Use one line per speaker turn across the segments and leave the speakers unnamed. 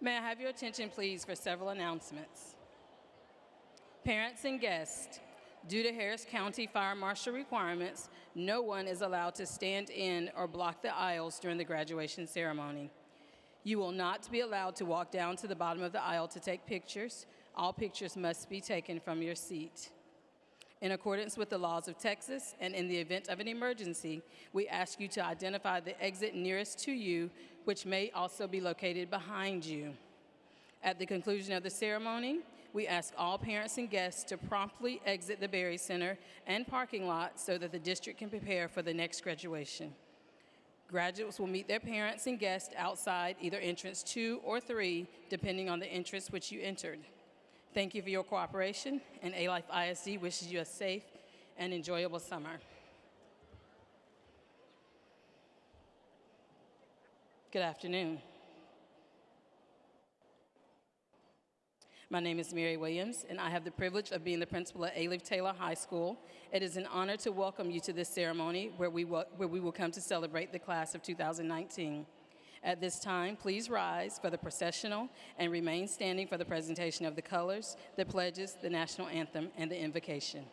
May I have your attention, please, for several announcements. Parents and guests, due to Harris County Fire Marshal requirements, no one is allowed to stand in or block the aisles during the graduation ceremony. You will not be allowed to walk down to the bottom of the aisle to take pictures. All pictures must be taken from your seat. In accordance with the laws of Texas, and in the event of an emergency, we ask you to identify the exit nearest to you, which may also be located behind you. At the conclusion of the ceremony, we ask all parents and guests to promptly exit the Berry Center and parking lot so that the district can prepare for the next graduation. Graduates will meet their parents and guests outside either entrance 2 or 3, depending on the entrance which you entered. Thank you for your cooperation, and Alief ISD wishes you a safe and enjoyable summer. Good afternoon. My name is Mary Williams, and I have the privilege of being the principal at Alief Taylor High School. It is an honor to welcome you to this ceremony where we will come to celebrate the class of 2019. At this time, please rise for the processional and remain standing for the presentation of the colors, the pledges, the national anthem, and the invocation.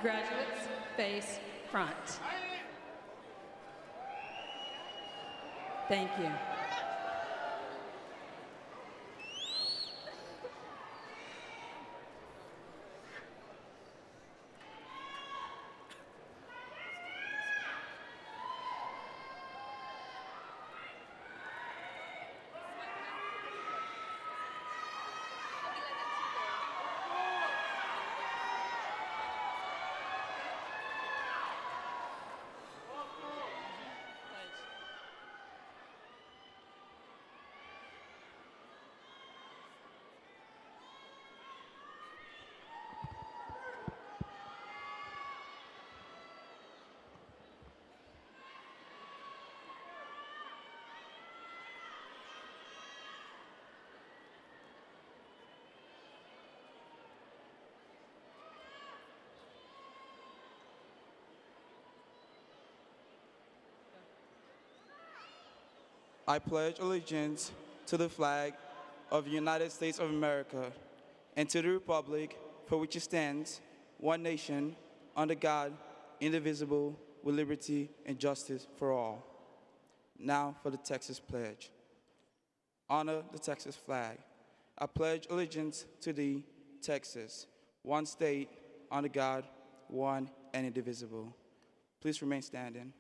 Graduates, face front. Thank you.
I pledge allegiance to the flag of the United States of America and to the republic for which it stands, one nation, under God, indivisible, with liberty and justice for all. Now for the Texas Pledge. Honor the Texas flag. I pledge allegiance to thee, Texas, one state, under God, one and indivisible. Please remain standing.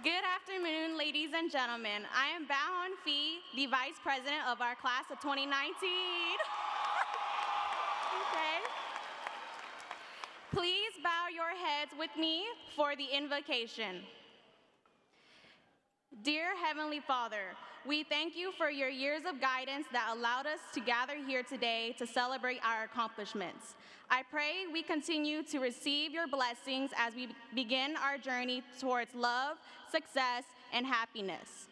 Good afternoon, ladies and gentlemen. I am Bahan Fee, the Vice President of our class of 2019. Okay. Please bow your heads with me for the invocation. Dear Heavenly Father, we thank you for your years of guidance that allowed us to gather here today to celebrate our accomplishments. I pray we continue to receive your blessings as we begin our journey towards love, success, and happiness.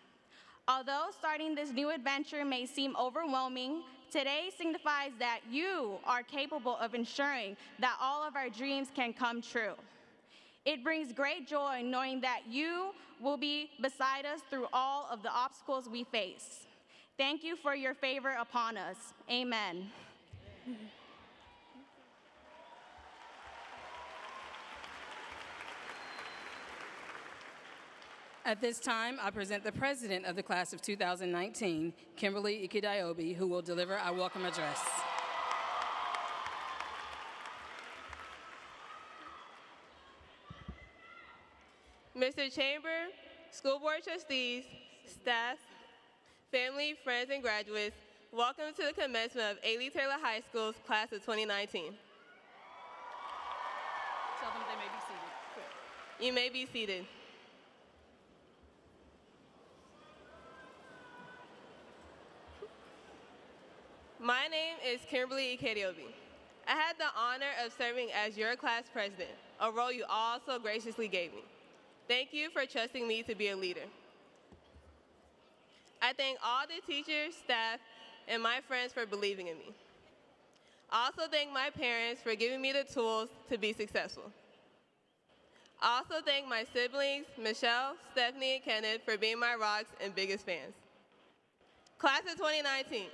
Although starting this new adventure may seem overwhelming, today signifies that you are capable of ensuring that all of our dreams can come true. It brings great joy knowing that you will be beside us through all of the obstacles we face. Thank you for your favor upon us. Amen.
At this time, I present the president of the class of 2019, Kimberly Ikediaobi, who will deliver our welcome address.
Mr. Chamber, school board trustees, staff, family, friends, and graduates, welcome to the commencement of Alief Taylor High School's class of 2019.
Tell them they may be seated.
You may be seated. My name is Kimberly Ikediaobi. I had the honor of serving as your class president, a role you all so graciously gave me. Thank you for trusting me to be a leader. I thank all the teachers, staff, and my friends for believing in me. I also thank my parents for giving me the tools to be successful. I also thank my siblings, Michelle, Stephanie, and Kenneth, for being my rocks and biggest fans. Class of 2019.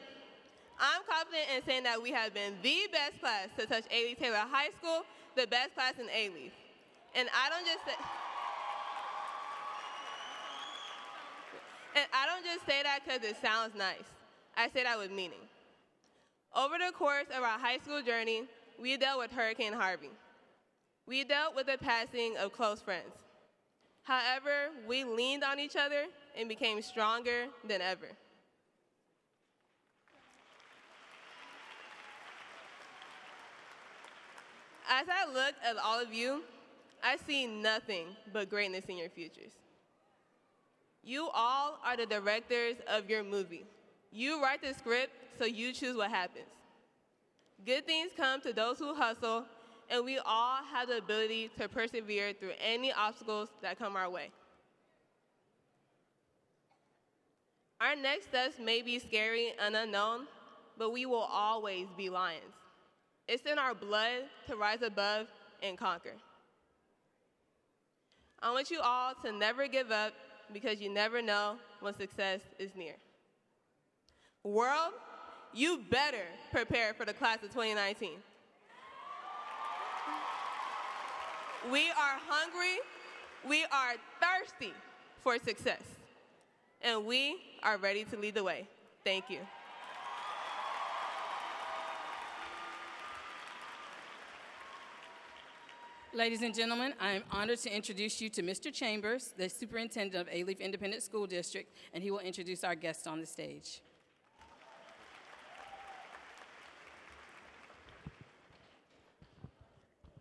I'm confident in saying that we have been the best class to touch Alief Taylor High School, the best class in Alief. And I don't just say that because it sounds nice. I say that with meaning. Over the course of our high school journey, we dealt with Hurricane Harvey. We dealt with the passing of close friends. However, we leaned on each other and became stronger than ever. As I look at all of you, I see nothing but greatness in your futures. You all are the directors of your movie. You write the script, so you choose what happens. Good things come to those who hustle, and we all have the ability to persevere through any obstacles that come our way. Our next steps may be scary and unknown, but we will always be lions. It's in our blood to rise above and conquer. I want you all to never give up because you never know when success is near. World, you better prepare for the class of 2019. We are hungry, we are thirsty for success, and we are ready to lead the way. Thank you.
Ladies and gentlemen, I am honored to introduce you to Mr. Chambers, the Superintendent of Alief Independent School District, and he will introduce our guests on the stage.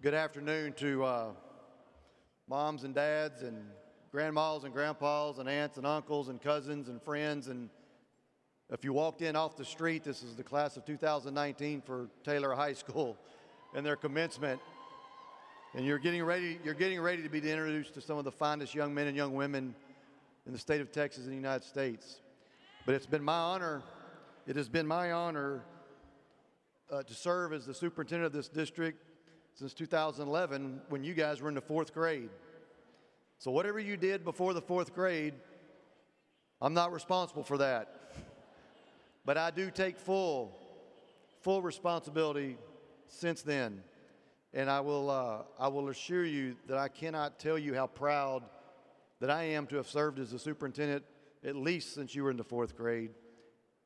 Good afternoon to moms and dads and grandmas and grandpas and aunts and uncles and cousins and friends. And if you walked in off the street, this is the class of 2019 for Taylor High School and their commencement. And you're getting ready to be introduced to some of the finest young men and young women in the state of Texas and the United States. But it has been my honor to serve as the superintendent of this district since 2011 when you guys were in the 4th grade. So whatever you did before the 4th grade, I'm not responsible for that. But I do take full responsibility since then. And I will assure you that I cannot tell you how proud that I am to have served as the superintendent at least since you were in the 4th grade.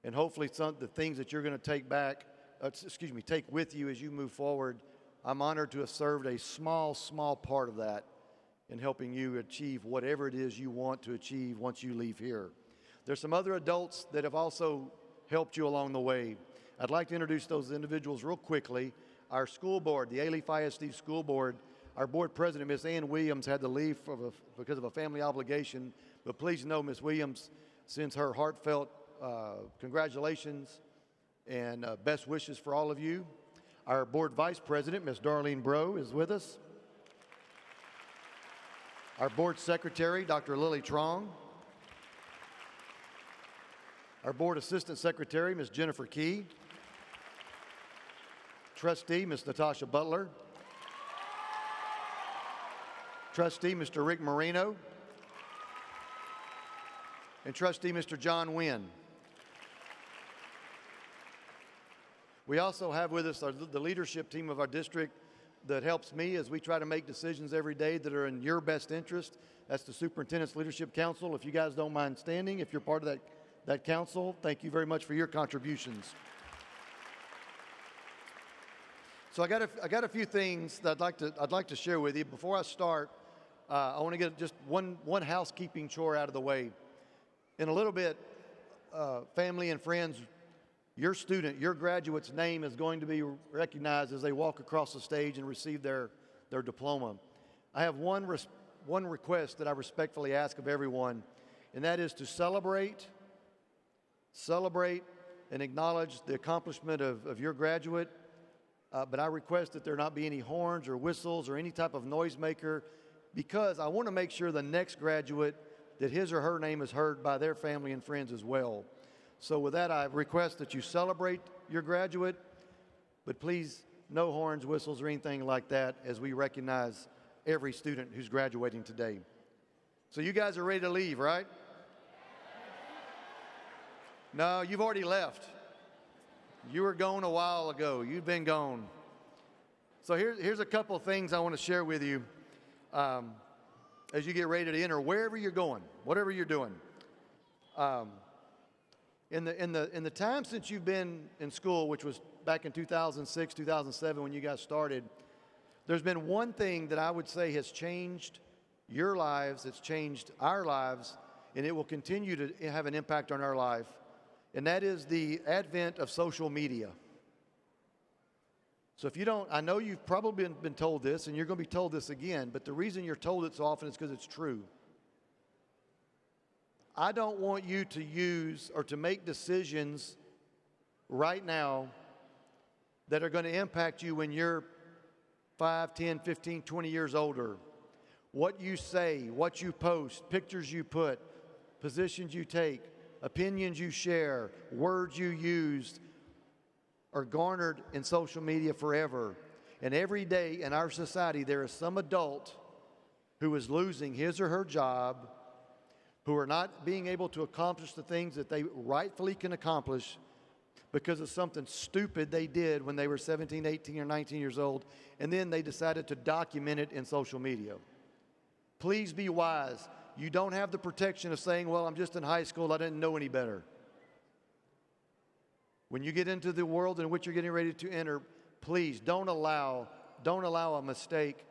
And hopefully the things that you're going to take with you as you move forward, I'm honored to have served a small part of that in helping you achieve whatever it is you want to achieve once you leave here. There's some other adults that have also helped you along the way. I'd like to introduce those individuals real quickly. Our school board, the Alief ISD School Board, our board president, Ms. Ann Williams, had to leave because of a family obligation. But please know Ms. Williams sends her heartfelt congratulations and best wishes for all of you. Our board vice president, Ms. Darlene Bro, is with us. Our board secretary, Dr. Lily Trong. Our board assistant secretary, Ms. Jennifer Key. Trustee, Ms. Natasha Butler. Trustee, Mr. Rick Marino. And Trustee, Mr. John Wynn. We also have with us the leadership team of our district that helps me as we try to make decisions every day that are in your best interest. That's the Superintendent's Leadership Council. If you guys don't mind standing, if you're part of that council, thank you very much for your contributions. So I got a few things that I'd like to share with you. Before I start, I want to get just one housekeeping chore out of the way. In a little bit, family and friends, your student, your graduate's name is going to be recognized as they walk across the stage and receive their diploma. I have one request that I respectfully ask of everyone, and that is to celebrate and acknowledge the accomplishment of your graduate. But I request that there not be any horns or whistles or any type of noisemaker, because I want to make sure the next graduate that his or her name is heard by their family and friends as well. So with that, I request that you celebrate your graduate, but please no horns, whistles, or anything like that as we recognize every student who's graduating today. So you guys are ready to leave, right? No, you've already left. You were gone a while ago. You've been gone. So here's a couple things I want to share with you as you get ready to enter wherever you're going, whatever you're doing. In the time since you've been in school, which was back in 2006, 2007 when you got started, there's been one thing that I would say has changed your lives, it's changed our lives, and it will continue to have an impact on our life, and that is the advent of social media. So if you don't, I know you've probably been told this, and you're going to be told this again, but the reason you're told it so often is because it's true. I don't want you to use or to make decisions right now that are going to impact you when you're 5, 10, 15, 20 years older. What you say, what you post, pictures you put, positions you take, opinions you share, words you use are garnered in social media forever. And every day in our society there is some adult who is losing his or her job, who are not being able to accomplish the things that they rightfully can accomplish because of something stupid they did when they were 17, 18, or 19 years old, and then they decided to document it in social media. Please be wise. You don't have the protection of saying, well, I'm just in high school, I didn't know any better. When you get into the world in which you're getting ready to enter, please don't allow a mistake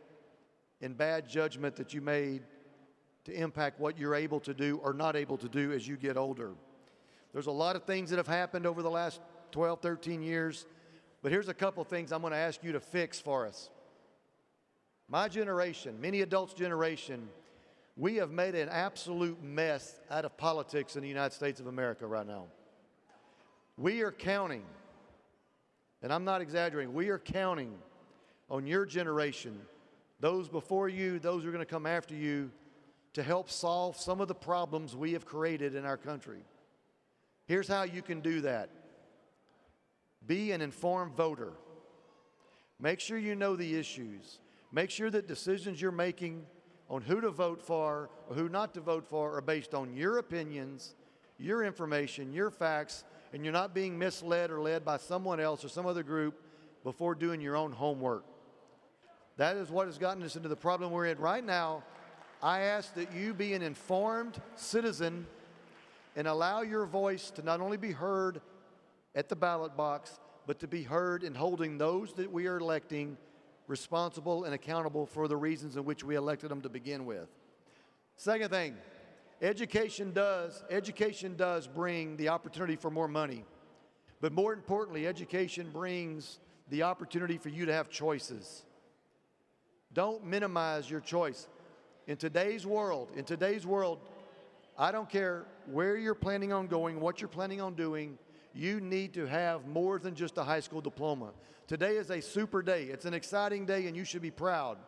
and bad judgment that you made to impact what you're able to do or not able to do as you get older. There's a lot of things that have happened over the last 12, 13 years, but here's a couple things I'm going to ask you to fix for us. My generation, many adults' generation, we have made an absolute mess out of politics in the United States of America right now. We are counting, and I'm not exaggerating, we are counting on your generation, those before you, those who are going to come after you, to help solve some of the problems we have created in our country. Here's how you can do that. Be an informed voter. Make sure you know the issues. Make sure that decisions you're making on who to vote for or who not to vote for are based on your opinions, your information, your facts, and you're not being misled or led by someone else or some other group before doing your own homework. That is what has gotten us into the problem we're in right now. I ask that you be an informed citizen and allow your voice to not only be heard at the ballot box, but to be heard in holding those that we are electing responsible and accountable for the reasons in which we elected them to begin with. Second thing, education does bring the opportunity for more money. But more importantly, education brings the opportunity for you to have choices. Don't minimize your choice. In today's world, I don't care where you're planning on going, what you're planning on doing, you need to have more than just a high school diploma. Today is a super day. It's an exciting day and you should be proud.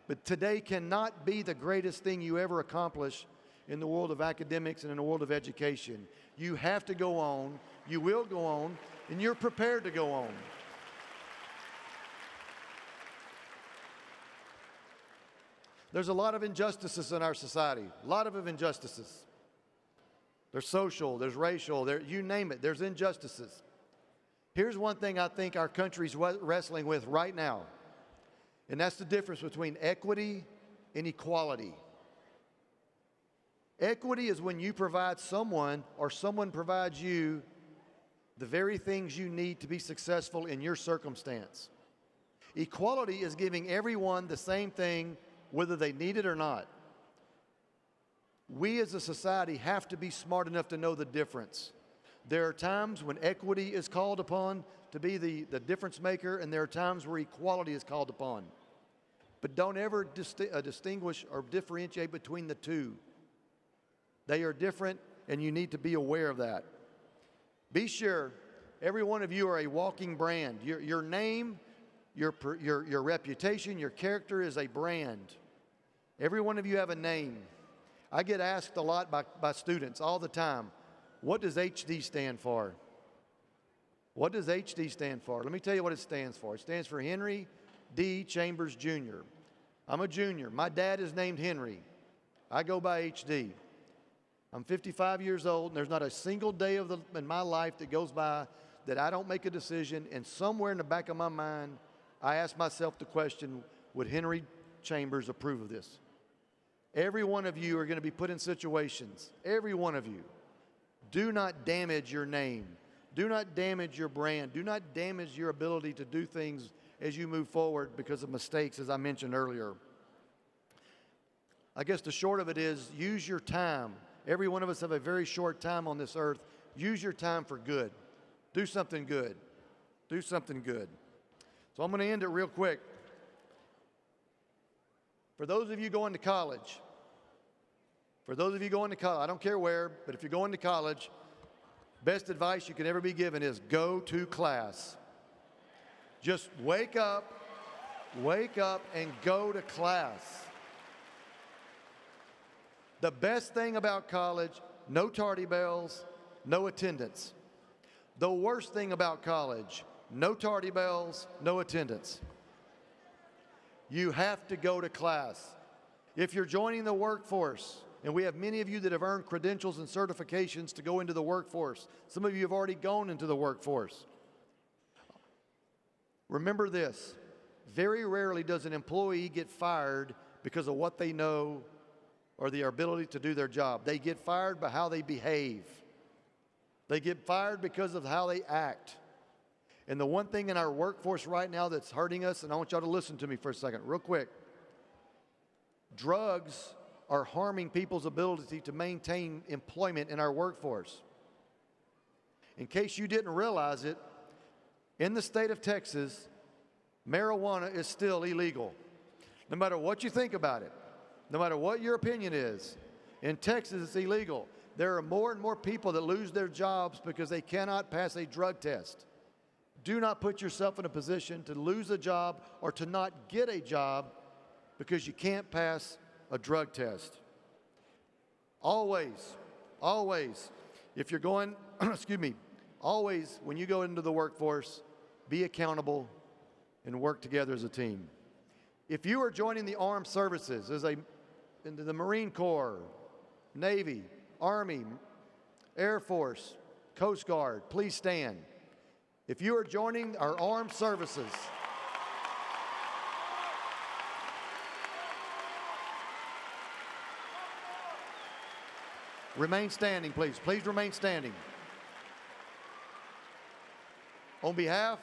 But today cannot be the greatest thing you ever accomplish in the world of academics and in the world of education. You have to go on, you will go on, and you're prepared to go on. There's a lot of injustices in our society, a lot of injustices. There's social, there's racial, you name it, there's injustices. Here's one thing I think our country's wrestling with right now, and that's the difference between equity and equality. Equity is when you provide someone or someone provides you the very things you need to be successful in your circumstance. Equality is giving everyone the same thing whether they need it or not. We as a society have to be smart enough to know the difference. There are times when equity is called upon to be the difference maker, and there are times where equality is called upon. But don't ever distinguish or differentiate between the two. They are different, and you need to be aware of that. Be sure every one of you are a walking brand. Your name, your reputation, your character is a brand. Every one of you have a name. I get asked a lot by students all the time, what does HD stand for? What does HD stand for? Let me tell you what it stands for. It stands for Henry D. Chambers, Jr. I'm a junior. My dad is named Henry. I go by HD. I'm 55 years old, and there's not a single day in my life that goes by that I don't make a decision, and somewhere in the back of my mind, I ask myself the question, would Henry Chambers approve of this? Every one of you are going to be put in situations, every one of you. Do not damage your name. Do not damage your brand. Do not damage your ability to do things as you move forward because of mistakes, as I mentioned earlier. I guess the short of it is, use your time. Every one of us have a very short time on this earth. Use your time for good. Do something good. Do something good. So I'm going to end it real quick. For those of you going to college, I don't care where, but if you're going to college, best advice you can ever be given is go to class. Just wake up and go to class. The best thing about college, no tardy bells, no attendance. The worst thing about college, no tardy bells, no attendance. You have to go to class. If you're joining the workforce, and we have many of you that have earned credentials and certifications to go into the workforce. Some of you have already gone into the workforce. Remember this, very rarely does an employee get fired because of what they know or their ability to do their job. They get fired by how they behave. They get fired because of how they act. And the one thing in our workforce right now that's hurting us, and I want y'all to listen to me for a second, real quick. Drugs are harming people's ability to maintain employment in our workforce. In case you didn't realize it, in the state of Texas, marijuana is still illegal. No matter what you think about it, no matter what your opinion is, in Texas it's illegal. There are more and more people that lose their jobs because they cannot pass a drug test. Do not put yourself in a position to lose a job or to not get a job because you can't pass a drug test. Always, if you're going, always when you go into the workforce, be accountable and work together as a team. If you are joining the armed services into the Marine Corps, Navy, Army, Air Force, Coast Guard, please stand. If you are joining our armed services, remain standing, please. Please remain standing. On behalf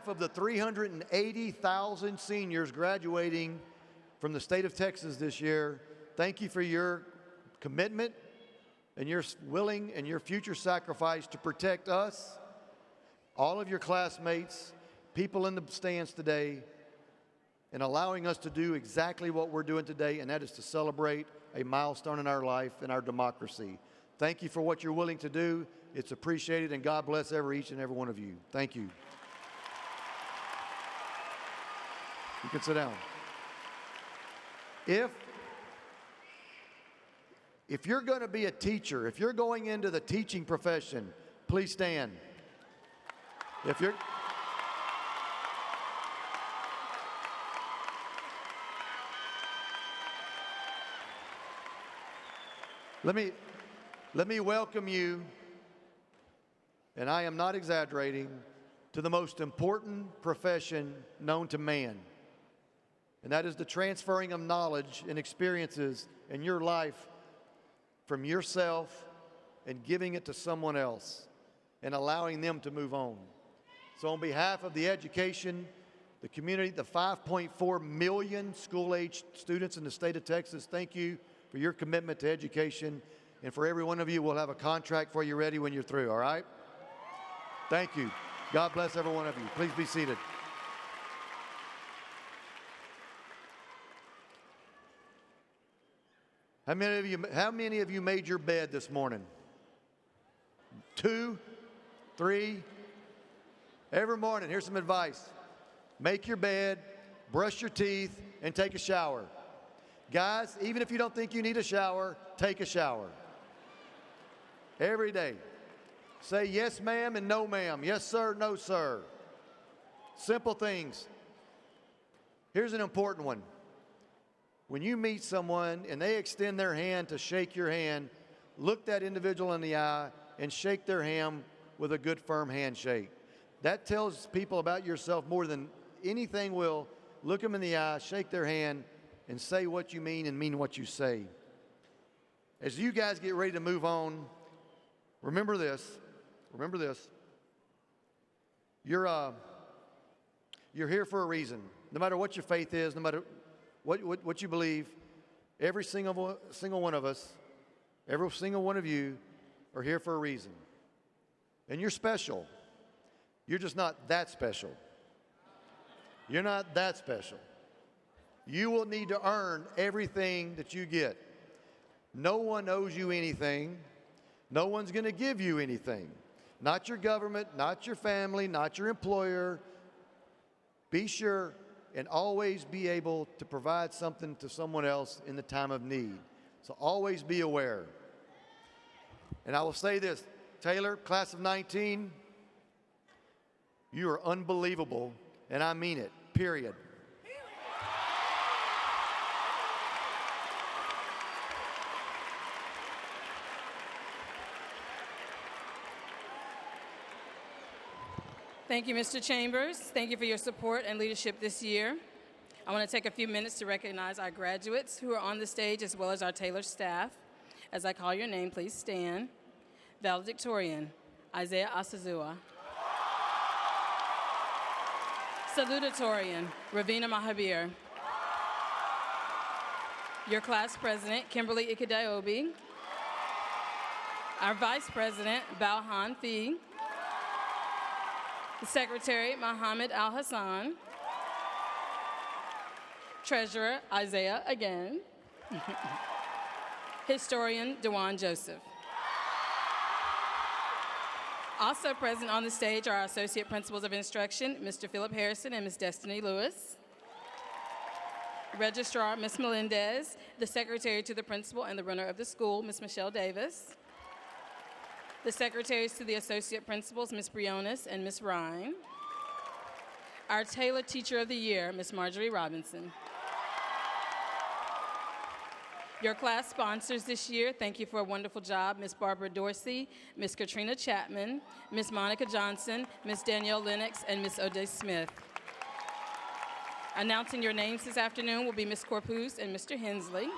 of the 380,000 seniors graduating from the state of Texas this year, thank you for your commitment and your willing and your future sacrifice to protect us, all of your classmates, people in the stands today, and allowing us to do exactly what we're doing today, and that is to celebrate a milestone in our life and our democracy. Thank you for what you're willing to do. It's appreciated, and God bless each and every one of you. Thank you. You can sit down. If you're going to be a teacher, if you're going into the teaching profession, please stand. Let me welcome you, and I am not exaggerating, to the most important profession known to man. And that is the transferring of knowledge and experiences in your life from yourself and giving it to someone else and allowing them to move on. So on behalf of the education, the community, the 5.4 million school-aged students in the state of Texas, thank you for your commitment to education. And for every one of you, we'll have a contract for you ready when you're through, all right? Thank you. God bless every one of you. Please be seated. How many of you made your bed this morning? 2, 3. Every morning, here's some advice. Make your bed, brush your teeth, and take a shower. Guys, even if you don't think you need a shower, take a shower. Every day. Say yes, ma'am, and no, ma'am. Yes, sir, no, sir. Simple things. Here's an important one. when you meet someone and they extend their hand to shake your hand, look that individual in the eye and shake their hand with a good firm handshake. That tells people about yourself more than anything will. Look them in the eye, shake their hand, and say what you mean and mean what you say. As you guys get ready to move on, remember this. Remember this. You're here for a reason. No matter what your faith is, no matter what you believe, every single one of us, every single one of you are here for a reason. And you're special. You're just not that special. You're not that special. You will need to earn everything that you get. No one owes you anything. No one's going to give you anything. Not your government, not your family, not your employer. Be sure and always be able to provide something to someone else in the time of need. So always be aware. And I will say this, Taylor, class of 19, you are unbelievable, and I mean it, period.
Thank you, Mr. Chambers. Thank you for your support and leadership this year. I want to take a few minutes to recognize our graduates who are on the stage, as well as our Taylor staff. As I call your name, please stand. Valedictorian, Isaiah Asazua. Salutatorian, Ravina Mahabir. Your class president, Kimberly Ikedaobi. Our vice president, Balhan Fee. The secretary, Mohammed Al-Hassan. Treasurer, Isaiah again. Historian, Dewan Joseph. Also present on the stage are our Associate Principals of Instruction, Mr. Philip Harrison and Ms. Destiny Lewis. Registrar, Ms. Melendez. The Secretary to the Principal and the runner of the school, Ms. Michelle Davis. The Secretaries to the Associate Principals, Ms. Briones and Ms. Ryan. Our Taylor Teacher of the Year, Ms. Marjorie Robinson. Your class sponsors this year, thank you for a wonderful job, Ms. Barbara Dorsey, Ms. Katrina Chapman, Ms. Monica Johnson, Ms. Danielle Lennox, and Ms. O'Day Smith. Announcing your names this afternoon will be Ms. Corpus and Mr. Hensley.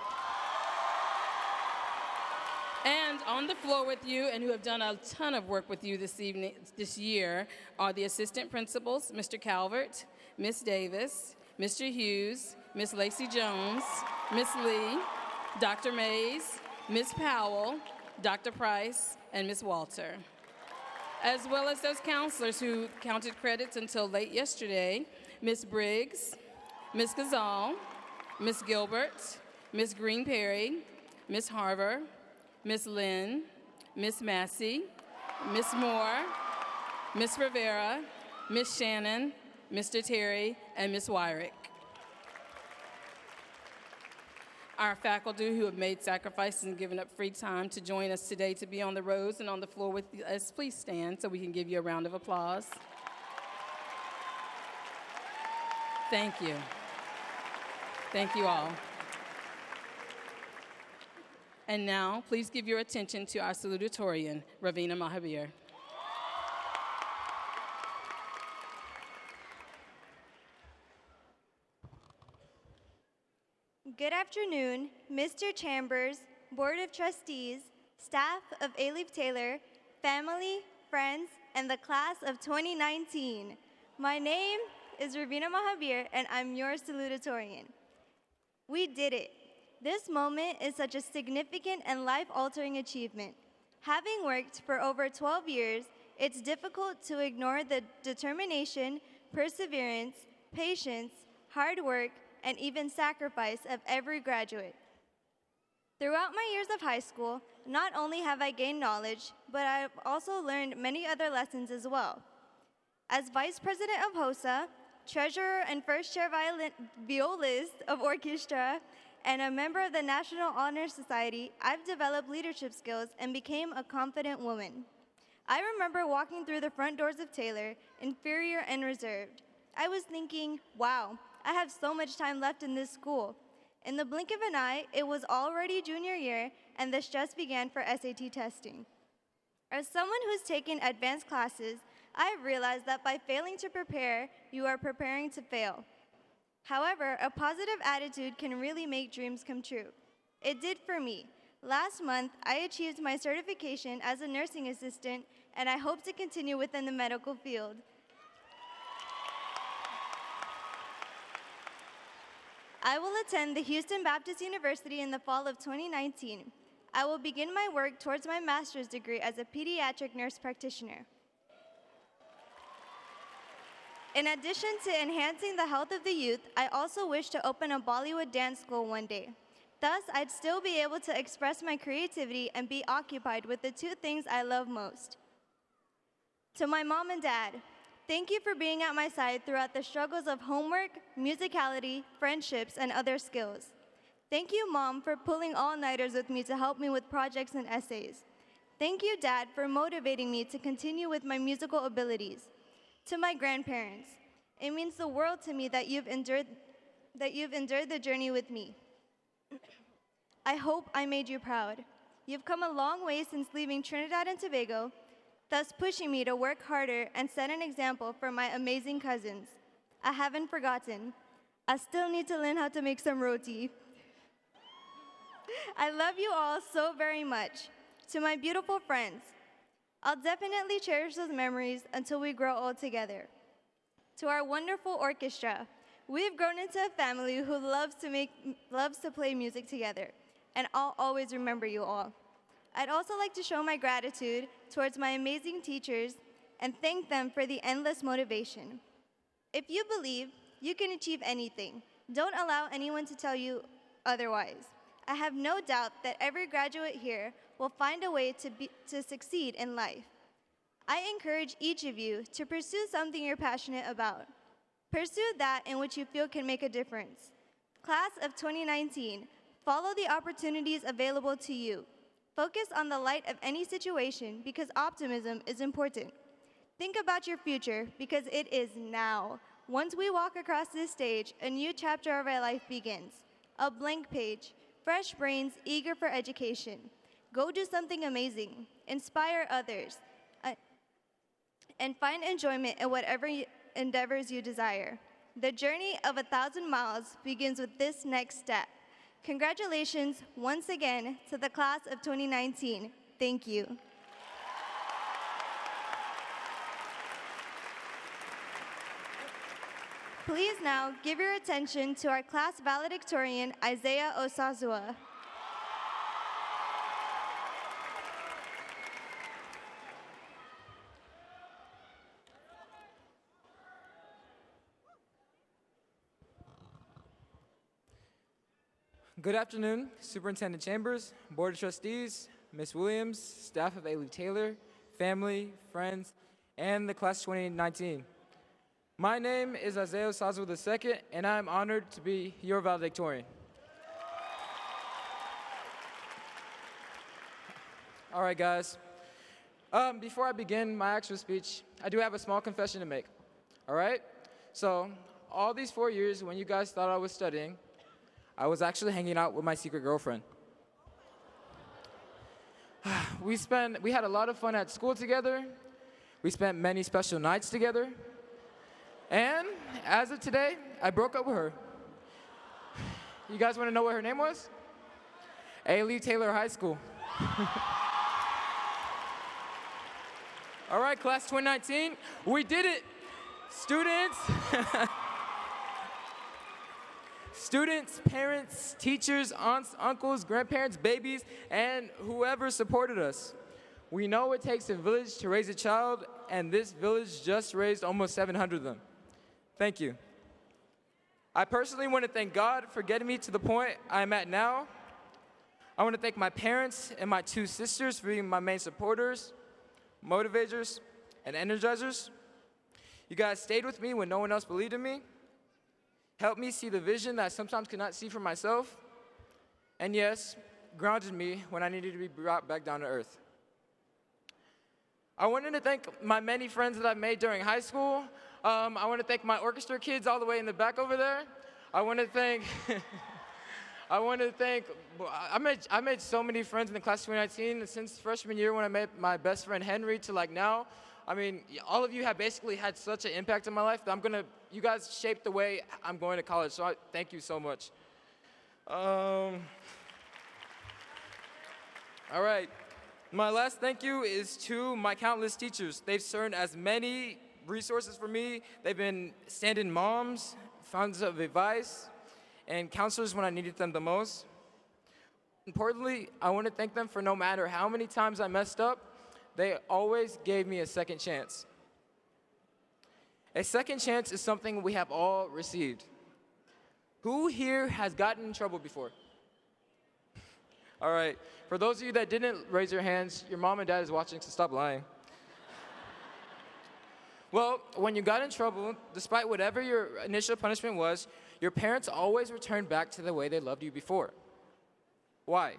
And on the floor with you, and who have done a ton of work with you this year, are the assistant principals, Mr. Calvert, Ms. Davis, Mr. Hughes, Ms. Lacey Jones, Ms. Lee, Dr. Mays, Ms. Powell, Dr. Price, and Ms. Walter. As well as those counselors who counted credits until late yesterday, Ms. Briggs, Ms. Gazal, Ms. Gilbert, Ms. Green-Perry, Ms. Harver, Ms. Lynn, Ms. Massey, Ms. Moore, Ms. Rivera, Ms. Shannon, Mr. Terry, and Ms. Wyrick. Our faculty who have made sacrifices and given up free time to join us today to be on the rows and on the floor with us, please stand so we can give you a round of applause. Thank you. Thank you all. And now, please give your attention to our salutatorian, Ravina Mahabir.
Good afternoon, Mr. Chambers, Board of Trustees, staff of Alief Taylor, family, friends, and the class of 2019. My name is Ravina Mahabir, and I'm your salutatorian. We did it. This moment is such a significant and life-altering achievement. Having worked for over 12 years, it's difficult to ignore the determination, perseverance, patience, hard work, and even sacrifice of every graduate. Throughout my years of high school, not only have I gained knowledge, but I've also learned many other lessons as well. As Vice President of HOSA, Treasurer and First Chair Violist of Orchestra, and a member of the National Honor Society, I've developed leadership skills and became a confident woman. I remember walking through the front doors of Taylor, inferior and reserved. I was thinking, wow, I have so much time left in this school. In the blink of an eye, it was already junior year, and the stress began for SAT testing. As someone who's taken advanced classes, I have realized that by failing to prepare, you are preparing to fail. However, a positive attitude can really make dreams come true. It did for me. Last month, I achieved my certification as a nursing assistant, and I hope to continue within the medical field. I will attend the Houston Baptist University in the fall of 2019. I will begin my work towards my master's degree as a pediatric nurse practitioner. In addition to enhancing the health of the youth, I also wish to open a Bollywood dance school one day. Thus, I'd still be able to express my creativity and be occupied with the two things I love most. To my mom and dad, thank you for being at my side throughout the struggles of homework, musicality, friendships, and other skills. Thank you, Mom, for pulling all-nighters with me to help me with projects and essays. Thank you, Dad, for motivating me to continue with my musical abilities. To my grandparents, it means the world to me that you've endured the journey with me. I hope I made you proud. You've come a long way since leaving Trinidad and Tobago, thus pushing me to work harder and set an example for my amazing cousins. I haven't forgotten. I still need to learn how to make some roti. I love you all so very much. To my beautiful friends, I'll definitely cherish those memories until we grow old together. To our wonderful orchestra, we've grown into a family who loves to play music together, and I'll always remember you all. I'd also like to show my gratitude towards my amazing teachers and thank them for the endless motivation. If you believe you can achieve anything, don't allow anyone to tell you otherwise. I have no doubt that every graduate here will find a way to succeed in life. I encourage each of you to pursue something you're passionate about. Pursue that in which you feel can make a difference. Class of 2019, follow the opportunities available to you. Focus on the light of any situation because optimism is important. Think about your future because it is now. Once we walk across this stage, a new chapter of our life begins. A blank page, fresh brains eager for education. Go do something amazing. Inspire others. And find enjoyment in whatever endeavors you desire. The journey of 1,000 miles begins with this next step. Congratulations once again to the class of 2019. Thank you. Please now give your attention to our class valedictorian, Isaiah Osazua.
Good afternoon, Superintendent Chambers, Board of Trustees, Ms. Williams, staff of Alief Taylor, family, friends, and the class 2019. My name is Isaiah Osazua II, and I am honored to be your valedictorian. All right, guys. Before I begin my actual speech, I do have a small confession to make. All right? So, all these 4 years when you guys thought I was studying, I was actually hanging out with my secret girlfriend. We had a lot of fun at school together. We spent many special nights together. And as of today, I broke up with her. You guys want to know what her name was? Alief Taylor High School. All right, class 2019, we did it. Students. Students, parents, teachers, aunts, uncles, grandparents, babies, and whoever supported us. We know it takes a village to raise a child, and this village just raised almost 700 of them. Thank you. I personally want to thank God for getting me to the point I'm at now. I want to thank my parents and my 2 sisters for being my main supporters, motivators, and energizers. You guys stayed with me when no one else believed in me. Helped me see the vision that I sometimes could not see for myself. And yes, grounded me when I needed to be brought back down to earth. I wanted to thank my many friends that I made during high school. I want to thank my orchestra kids all the way in the back over there. I want to thank I want to thank, I made so many friends in the class of 2019 since freshman year when I met my best friend Henry to like now. I mean, all of you have basically had such an impact in my life that you guys shaped the way I'm going to college, so I thank you so much. All right. My last thank you is to my countless teachers. They've served as many resources for me. They've been stand-in moms, fountains of advice, and counselors when I needed them the most. Importantly, I want to thank them for no matter how many times I messed up, they always gave me a second chance. A second chance is something we have all received. Who here has gotten in trouble before? All right, for those of you that didn't raise your hands, your mom and dad is watching, so stop lying. Well, when you got in trouble, despite whatever your initial punishment was, your parents always returned back to the way they loved you before. Why?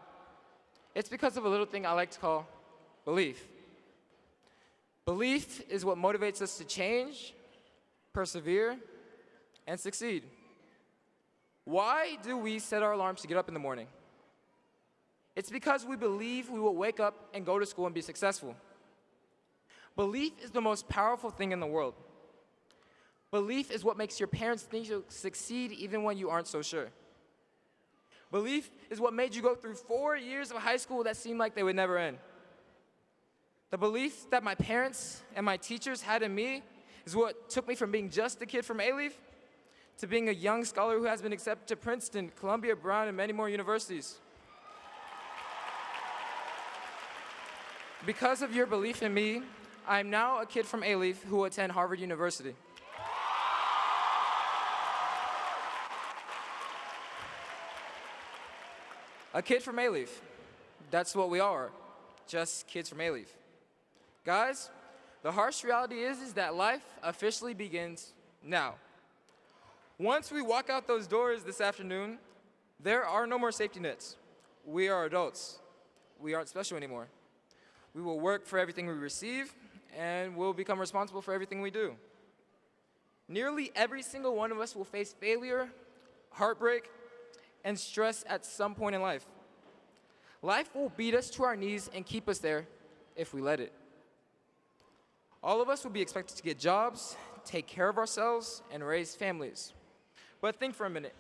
It's because of a little thing I like to call belief. Belief is what motivates us to change, persevere, and succeed. Why do we set our alarms to get up in the morning? It's because we believe we will wake up and go to school and be successful. Belief is the most powerful thing in the world. Belief is what makes your parents think you'll succeed even when you aren't so sure. Belief is what made you go through 4 years of high school that seemed like they would never end. The belief that my parents and my teachers had in me is what took me from being just a kid from Alief to being a young scholar who has been accepted to Princeton, Columbia, Brown, and many more universities. Because of your belief in me, I'm now a kid from Alief who will attend Harvard University. A kid from Alief. That's what we are, just kids from Alief. Guys, the harsh reality is that life officially begins now. Once we walk out those doors this afternoon, there are no more safety nets. We are adults. We aren't special anymore. We will work for everything we receive, and we'll become responsible for everything we do. Nearly every single one of us will face failure, heartbreak, and stress at some point in life. Life will beat us to our knees and keep us there if we let it. All of us will be expected to get jobs, take care of ourselves, and raise families. But think for a minute.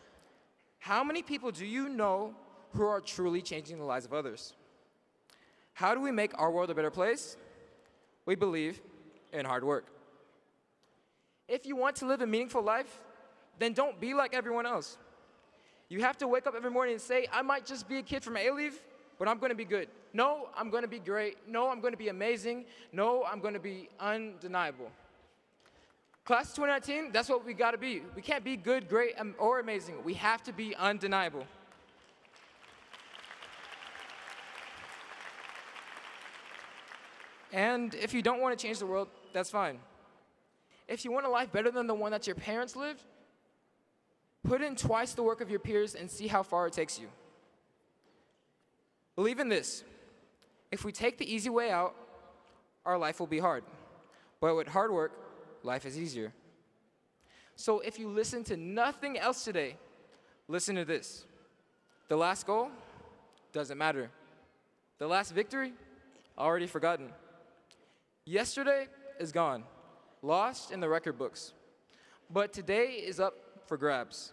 How many people do you know who are truly changing the lives of others? How do we make our world a better place? We believe in hard work. If you want to live a meaningful life, then don't be like everyone else. You have to wake up every morning and say, I might just be a kid from Alief, but I'm going to be good. No, I'm going to be great. No, I'm going to be amazing. No, I'm going to be undeniable. Class of 2019, that's what we got to be. We can't be good, great, or amazing. We have to be undeniable. And if you don't want to change the world, that's fine. If you want a life better than the one that your parents lived, put in twice the work of your peers and see how far it takes you. Believe in this. If we take the easy way out, our life will be hard. But with hard work, life is easier. So if you listen to nothing else today, listen to this. The last goal doesn't matter. The last victory, already forgotten. Yesterday is gone, lost in the record books. But today is up for grabs.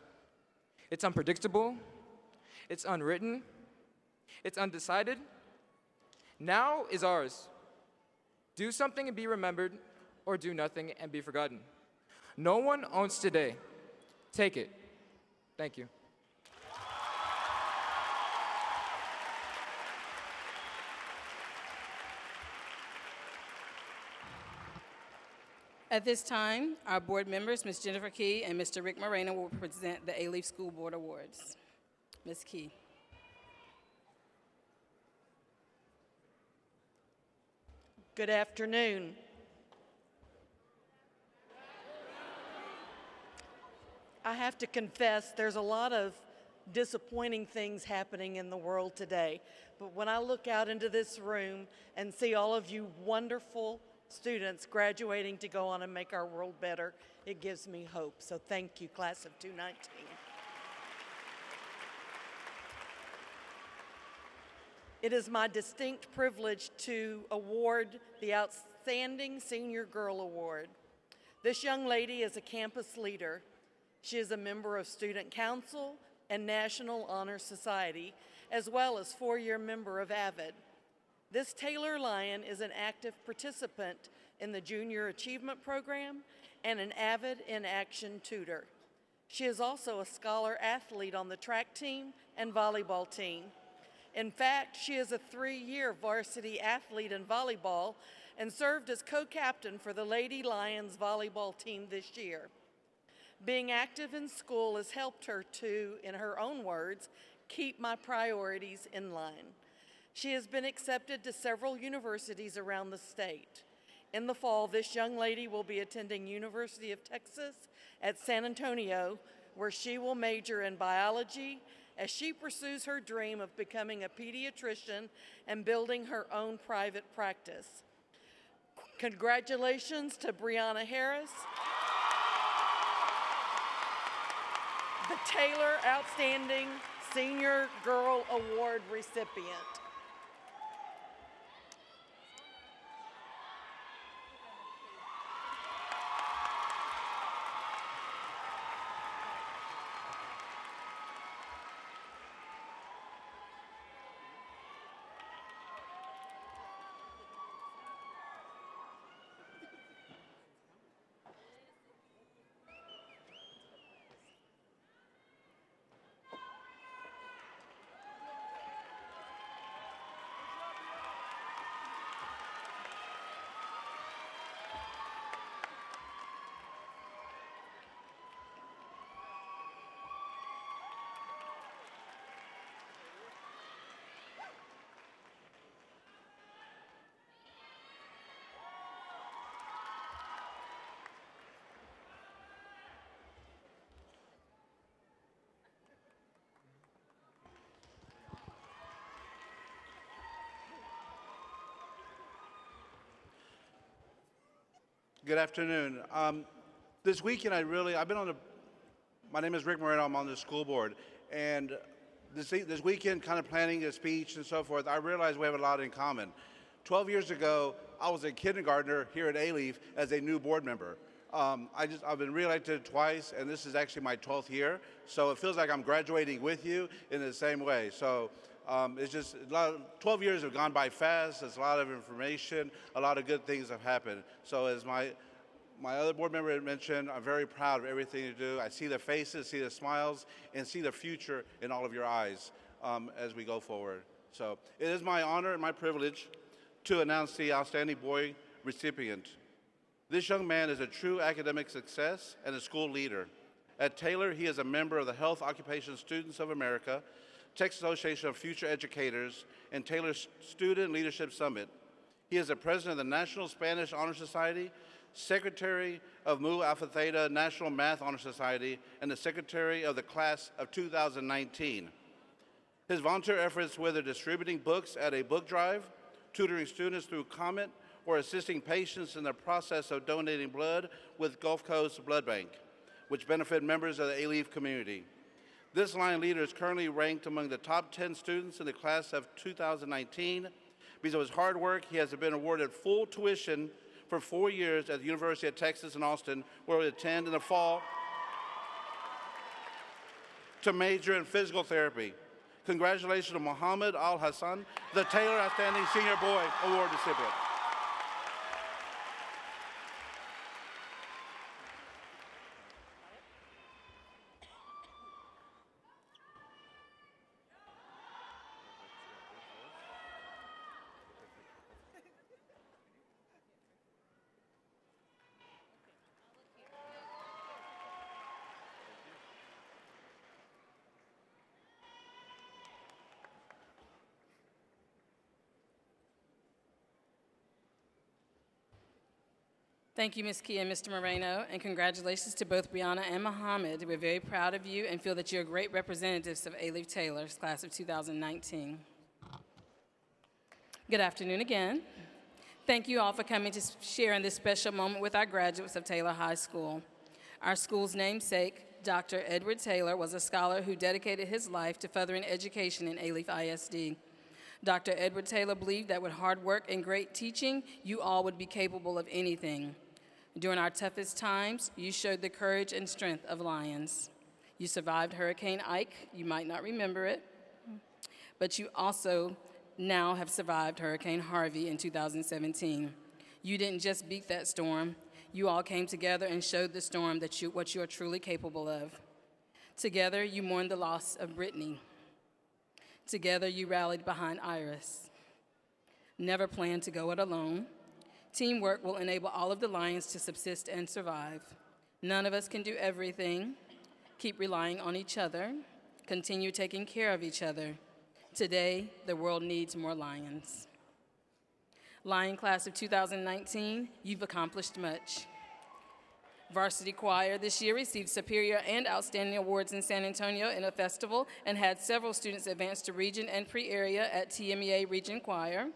It's unpredictable. It's unwritten. It's undecided. Now is ours. Do something and be remembered, or do nothing and be forgotten. No one owns today. Take it. Thank you.
At this time, our board members, Ms. Jennifer Key and Mr. Rick Moreno, will present the Alief School Board Awards. Ms. Key.
Good afternoon. I have to confess, there's a lot of disappointing things happening in the world today. But when I look out into this room and see all of you wonderful students graduating to go on and make our world better, it gives me hope. So thank you, class of 2019. It is my distinct privilege to award the Outstanding Senior Girl Award. This young lady is a campus leader. She is a member of Student Council and National Honor Society, as well as four-year member of AVID. This Taylor Lyon is an active participant in the Junior Achievement Program and an AVID in Action tutor. She is also a scholar athlete on the track team and volleyball team. In fact, she is a 3-year varsity athlete in volleyball and served as co-captain for the Lady Lions volleyball team this year. Being active in school has helped her to, in her own words, keep my priorities in line. She has been accepted to several universities around the state. In the fall, this young lady will be attending University of Texas at San Antonio, where she will major in biology as she pursues her dream of becoming a pediatrician and building her own private practice. Congratulations to Brianna Harris, the Taylor Outstanding Senior Girl Award recipient.
Good afternoon. This weekend, my name is Rick Moreno, I'm on the school board, and this weekend, kind of planning a speech and so forth, I realized we have a lot in common. 12 years ago, I was a kindergartner here at Alief as a new board member. I've been reelected twice, and this is actually my 12th year, so it feels like I'm graduating with you in the same way. So it's just 12 years have gone by fast. There's a lot of information. A lot of good things have happened. So as my other board member had mentioned, I'm very proud of everything you do. I see the faces, see the smiles, and see the future in all of your eyes as we go forward. So it is my honor and my privilege to announce the Outstanding Boy recipient. This young man is a true academic success and a school leader. At Taylor, he is a member of the Health Occupation Students of America, Texas Association of Future Educators, and Taylor's Student Leadership Summit. He is the president of the National Spanish Honor Society, secretary of Mu Alpha Theta National Math Honor Society, and the secretary of the class of 2019. His volunteer efforts, whether distributing books at a book drive, tutoring students through comment, or assisting patients in the process of donating blood with Gulf Coast Blood Bank, which benefit members of the Alief community. This line leader is currently ranked among the top 10 students in the class of 2019. Because of his hard work, he has been awarded full tuition for 4 years at the University of Texas in Austin, where he will attend in the fall to major in physical therapy. Congratulations to Mohammed Al-Hassan, the Taylor Outstanding Senior Boy Award recipient.
Thank you, Ms. Kia and Mr. Moreno, and congratulations to both Brianna and Mohammed. We're very proud of you and feel that you're great representatives of Alief Taylor's class of 2019. Good afternoon again. Thank you all for coming to share in this special moment with our graduates of Taylor High School. Our school's namesake, Dr. Edward Taylor, was a scholar who dedicated his life to furthering education in Alief ISD. Dr. Edward Taylor believed that with hard work and great teaching, you all would be capable of anything. During our toughest times, you showed the courage and strength of lions. You survived Hurricane Ike. You might not remember it, but you also now have survived Hurricane Harvey in 2017. You didn't just beat that storm. You all came together and showed the storm what you are truly capable of. Together, you mourned the loss of Brittany. Together, you rallied behind Iris. Never plan to go it alone. Teamwork will enable all of the lions to subsist and survive. None of us can do everything. Keep relying on each other. Continue taking care of each other. Today, the world needs more lions. Lion Class of 2019, you've accomplished much. Varsity Choir this year received Superior and Outstanding Awards in San Antonio in a festival and had several students advance to region and pre-area at TMEA Region Choir.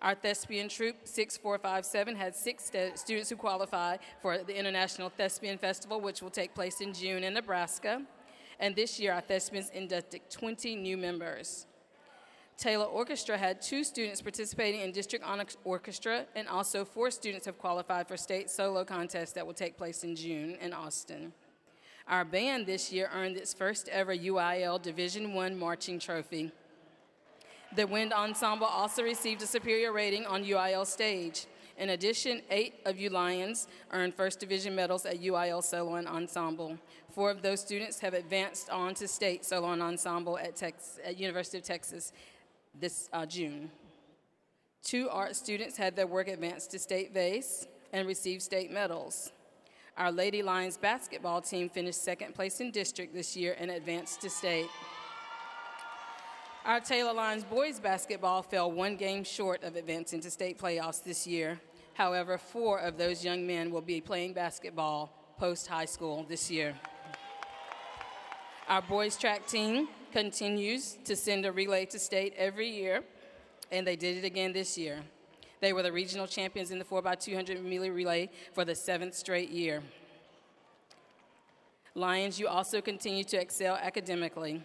Our Thespian Troupe 6457 had 6 students who qualified for the International Thespian Festival, which will take place in June in Nebraska. And this year, our Thespians inducted 20 new members. Taylor Orchestra had 2 students participating in District Honor Orchestra, and also 4 students have qualified for state solo contests that will take place in June in Austin. Our band this year earned its first ever UIL Division I marching trophy. The Wind Ensemble also received a superior rating on UIL stage. In addition, 8 of you Lions earned first division medals at UIL Solo and Ensemble. 4 of those students have advanced on to state solo and ensemble at University of Texas this June. 2 art students had their work advanced to state vase and received state medals. Our Lady Lions basketball team finished 2nd place in district this year and advanced to state. Our Taylor Lions boys basketball fell 1 game short of advancing to state playoffs this year. However, 4 of those young men will be playing basketball post-high school this year. Our boys track team continues to send a relay to state every year, and they did it again this year. They were the regional champions in the 4x200 melee relay for the 7th straight year. Lions, you also continue to excel academically.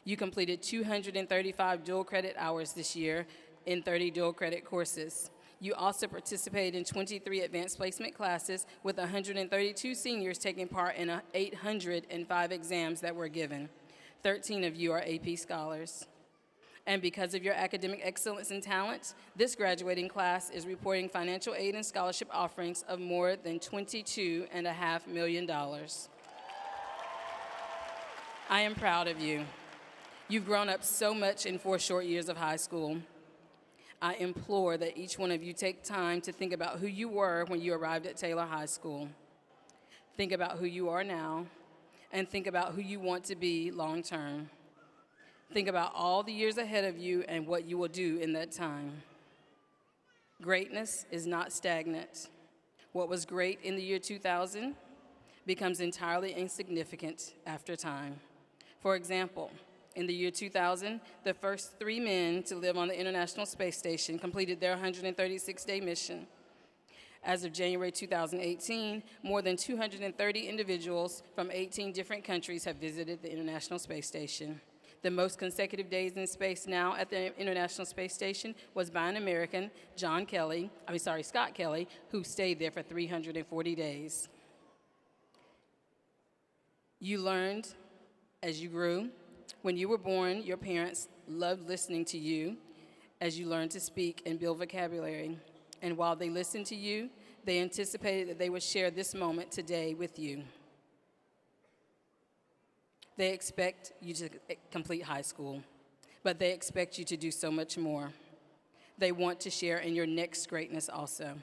You completed 235 dual credit hours this year in 30 dual credit courses. You also participated in 23 advanced placement classes with 132 seniors taking part in 805 exams that were given. 13 of you are AP scholars. And because of your academic excellence and talent, this graduating class is reporting financial aid and scholarship offerings of more than $22.5 million. I am proud of you. You've grown up so much in 4 short years of high school. I implore that each one of you take time to think about who you were when you arrived at Taylor High School. Think about who you are now, and think about who you want to be long term. Think about all the years ahead of you and what you will do in that time. Greatness is not stagnant. What was great in the year 2000 becomes entirely insignificant after time. For example, in the year 2000, the first 3 men to live on the International Space Station completed their 136-day mission. As of January 2018, more than 230 individuals from 18 different countries have visited the International Space Station. The most consecutive days in space now at the International Space Station was by an American, Scott Kelly, who stayed there for 340 days. You learned as you grew. When you were born, your parents loved listening to you as you learned to speak and build vocabulary. And while they listened to you, they anticipated that they would share this moment today with you. They expect you to complete high school, but they expect you to do so much more. They want to share in your next greatness also.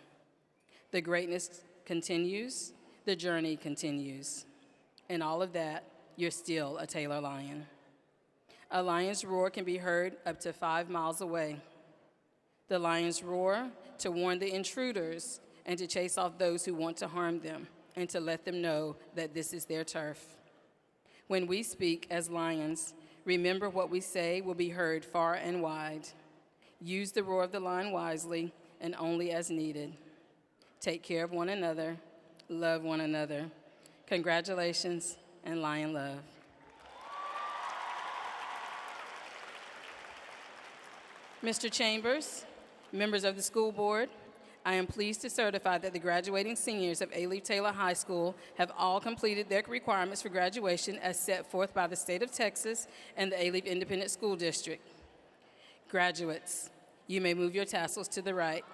The greatness continues, the journey continues. And all of that, you're still a Taylor Lion. A lion's roar can be heard up to 5 miles away. The lion's roar to warn the intruders and to chase off those who want to harm them and to let them know that this is their turf. When we speak as lions, remember what we say will be heard far and wide. Use the roar of the lion wisely and only as needed. Take care of one another, love one another. Congratulations and lion love. Mr. Chambers, members of the school board, I am pleased to certify that the graduating seniors of Alief Taylor High School have all completed their requirements for graduation as set forth by the state of Texas and the Alief Independent School District. Graduates, you may move your tassels to the right.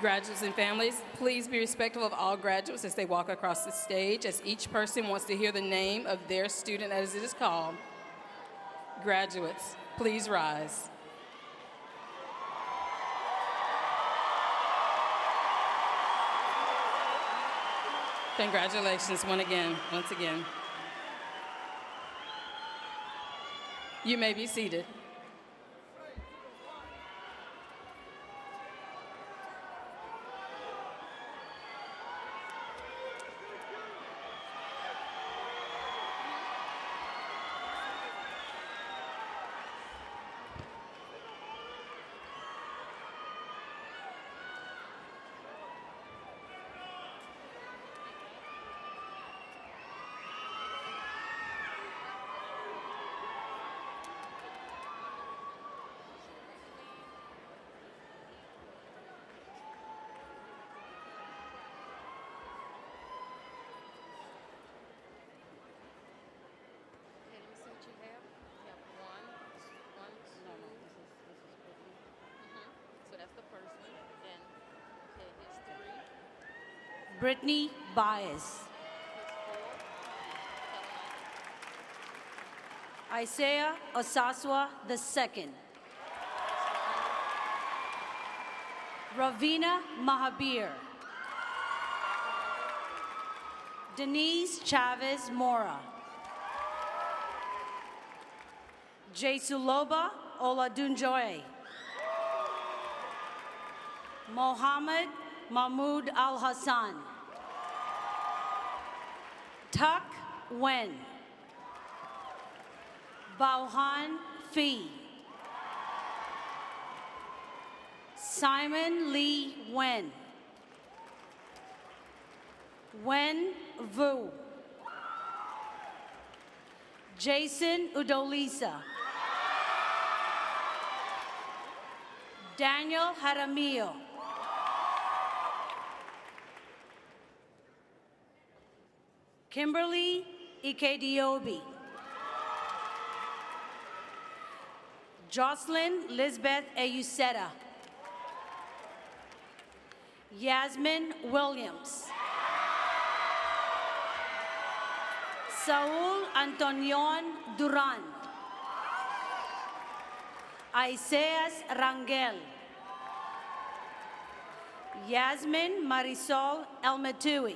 Graduates and families, please be respectful of all graduates as they walk across the stage, as each person wants to hear the name of their student as it is called. Graduates, please rise. Congratulations once again. You may be seated.
Brittany Baez. Isaiah Osaswa II. Ravina Mahabir. Denise Chavez Mora. Jesuloba Oladunjoy. Mohammed Mahmoud Al-Hassan. Tuck Wen. Bauhan Fee. Simon Lee Wen. Wen Vu. Jason Udolisa. Daniel Jaramillo. Kimberly Ikediobi. Jocelyn Lisbeth Euseta. Yasmin Williams. Saul Antonion Duran. Isaias Rangel. Yasmin Marisol Elmetui.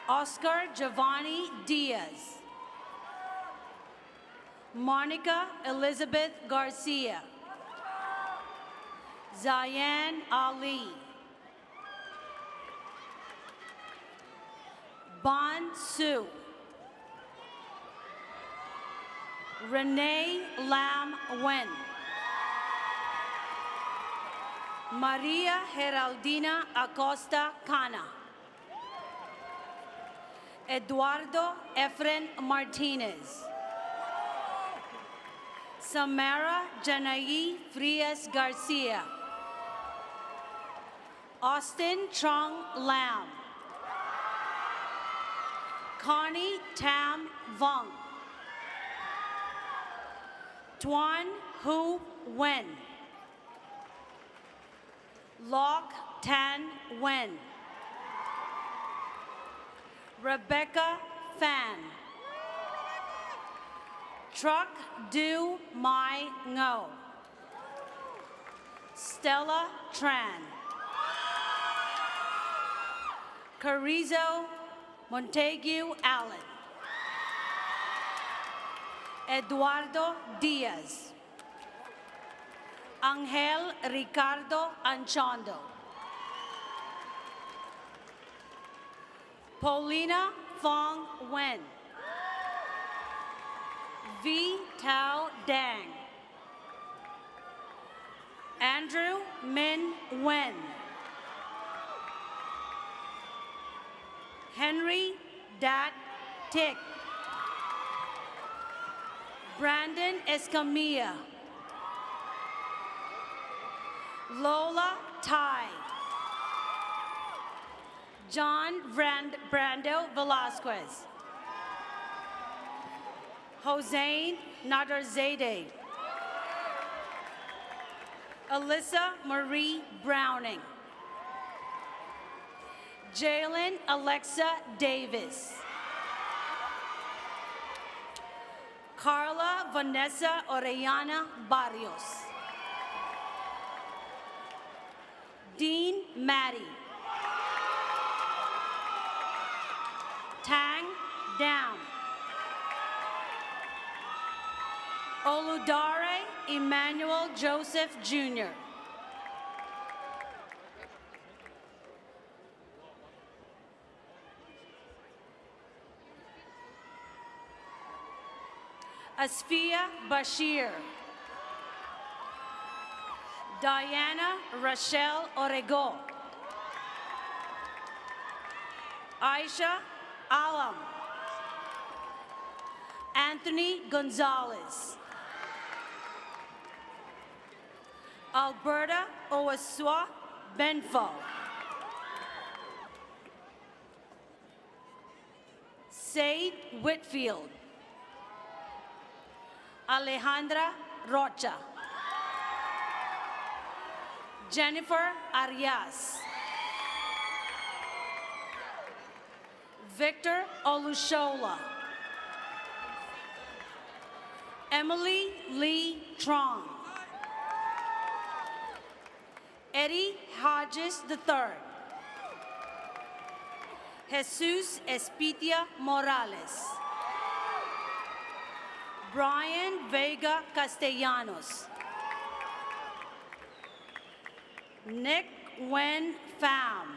Oscar Giovanni Diaz. Monica Elizabeth Garcia. Zayan Ali. Bon Su. Renee Lam Wen. Maria Geraldina Acosta Cana. Eduardo Efren Martinez. Samara Janayi Frias Garcia. Austin Trong Lam. Connie Tam Vong. Tuan Hu Wen. Lok Tan Wen. Rebecca Fan. Truck Du Mai Ngo. Stella Tran. Carrizo Montague Allen. Eduardo Diaz. Angel Ricardo Anchondo. Paulina Fong Wen. V. Tao Dang. Andrew Min Wen. Henry Dat Tick. Brandon Escamilla. Lola Tai. John Brando Velasquez. Hossein Nadarzadeh. Alyssa Marie Browning. Jalen Alexa Davis. Carla Vanessa Orellana Barrios. Dean Maddie. Tang Down. Oludare Emmanuel Joseph Jr. Asfia Bashir. Diana Rochelle Orego. Aisha Alam. Anthony Gonzalez. Alberta Owaswa Benfo. Said Whitfield. Alejandra Rocha. Jennifer Arias. Victor Olushola. Emily Lee Trong. Eddie Hodges III. Jesus Espitia Morales. Brian Vega Castellanos. Nick Wen Pham.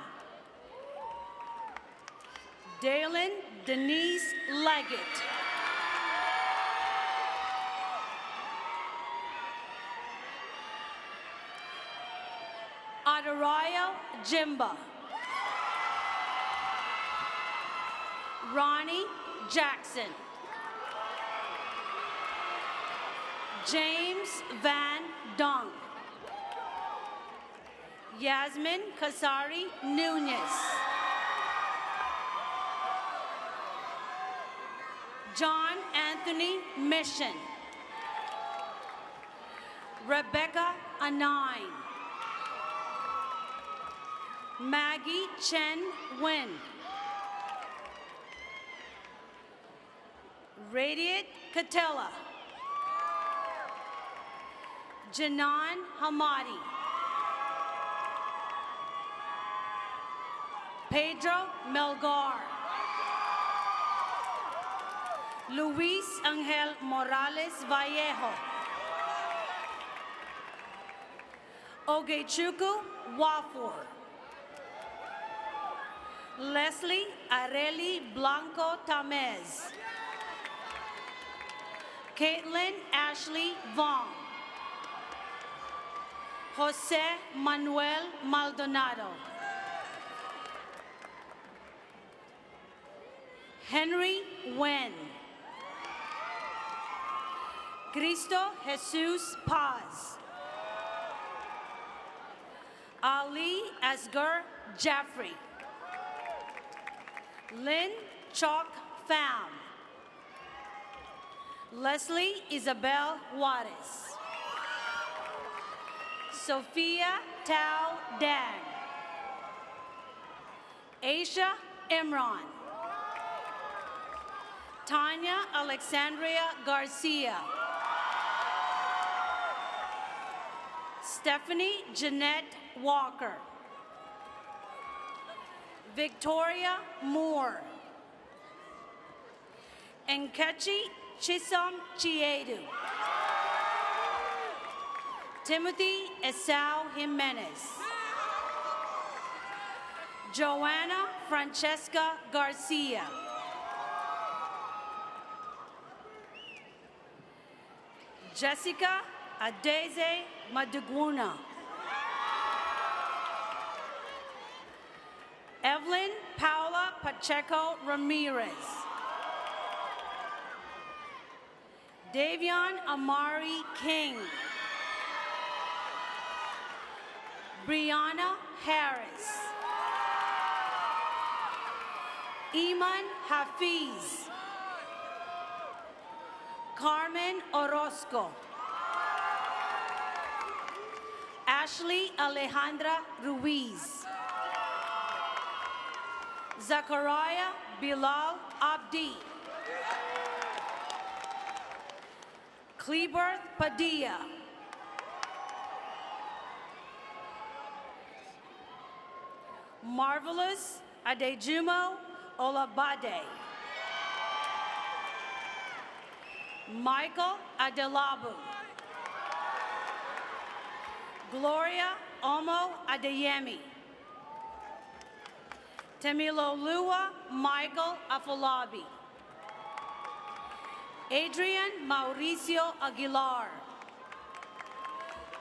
Dalen Denise Leggett. Adarayo Jimba. Ronnie Jackson. James Van Dunk. Yasmin Kasari Nunez. John Anthony Mission. Rebecca Anine. Maggie Chen Wen. Radiant Catella. Janan Hamadi. Pedro Melgar. Luis Angel Morales Vallejo. Ogechuku Wafor. Leslie Areli Blanco Tamez. Caitlin Ashley Vaughn. Jose Manuel Maldonado. Henry Wen. Cristo Jesus Paz. Ali Asgar Jaffrey. Lynn Chalk Pham. Leslie Isabel Juarez. Sophia Tao Dang. Aisha Imran. Tanya Alexandria Garcia. Stephanie Jeanette Walker. Victoria Moore. Nkechi Chisom Chiedu. Timothy Esau Jimenez. Joanna Francesca Garcia. Jessica Adeze Maduguna. Evelyn Paula Pacheco Ramirez. Davion Amari King. Brianna Harris. Iman Hafiz. Carmen Orozco. Ashley Alejandra Ruiz. Zachariah Bilal Abdi. Cleberth Padilla. Marvelous Adejumo Olabade. Michael Adelabu. Gloria Omo Adeyemi. Temilolua Michael Afolabi. Adrian Mauricio Aguilar.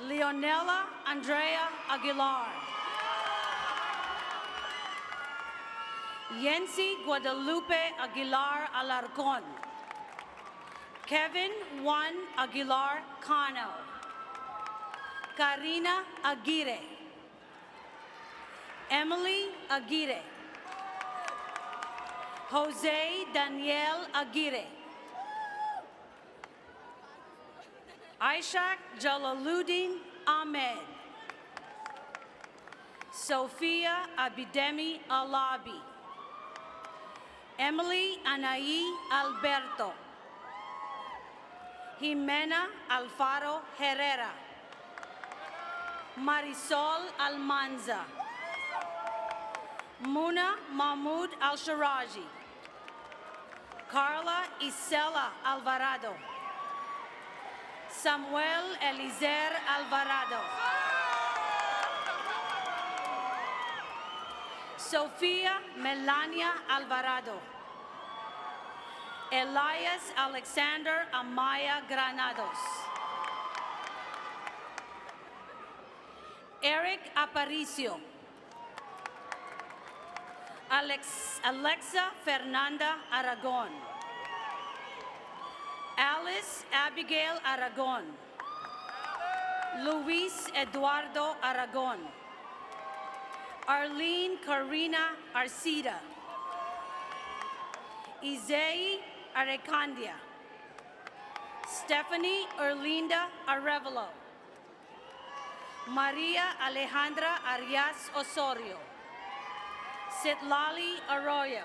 Leonela Andrea Aguilar. Yensi Guadalupe Aguilar Alarcon. Kevin Juan Aguilar Cano. Karina Aguirre. Emily Aguirre. Jose Daniel Aguirre. Ishak Jalaluddin Ahmed. Sophia Abidemi Alabi. Emily Anaí Alberto. Jimena Alfaro Herrera. Marisol Almanza. Muna Mahmoud Al-Sharaji. Carla Isela Alvarado. Samuel Elizer Alvarado. Sofia Melania Alvarado. Elias Alexander Amaya Granados. Eric Aparicio. Alexa Fernanda Aragon. Alice Abigail Aragon. Luis Eduardo Aragon. Arlene Karina Arcida. Izei Arecandia. Stephanie Erlinda Arevalo. Maria Alejandra Arias Osorio. Sitlali Arroyo.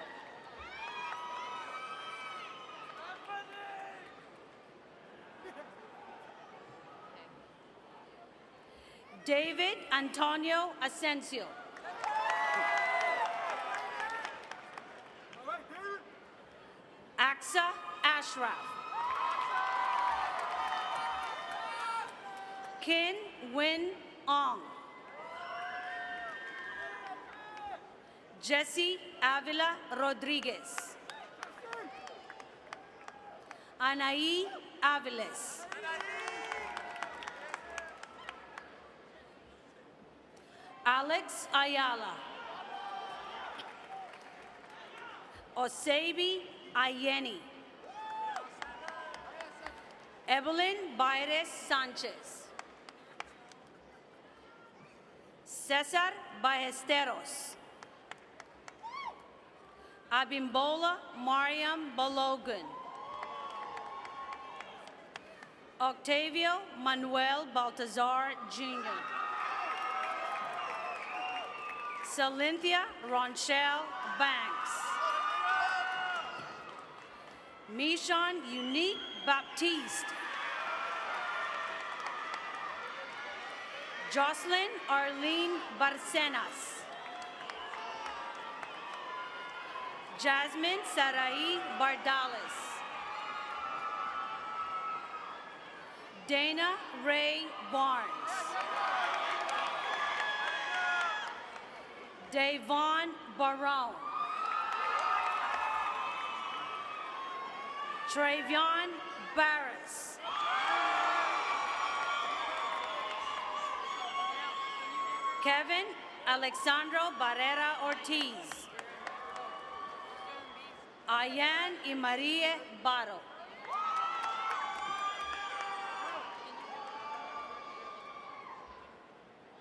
David Antonio Asensio. Aksa Ashraf. Kin Win Ong. Jesse Avila Rodriguez. Anaí Aviles. Alex Ayala. Osebi Ayeni. Evelyn Baires Sanchez. Cesar Ballesteros. Abimbola Mariam Balogun. Octavio Manuel Baltazar Jr. Cynthia Ronchelle Banks. Mishon Unique Baptiste. Jocelyn Arlene Barcenas. Jasmine Sarai Bardales. Dana Ray Barnes. Davon Barone. Travion Barris. Kevin Alexandro Barrera Ortiz. Ayan y Marie Baro.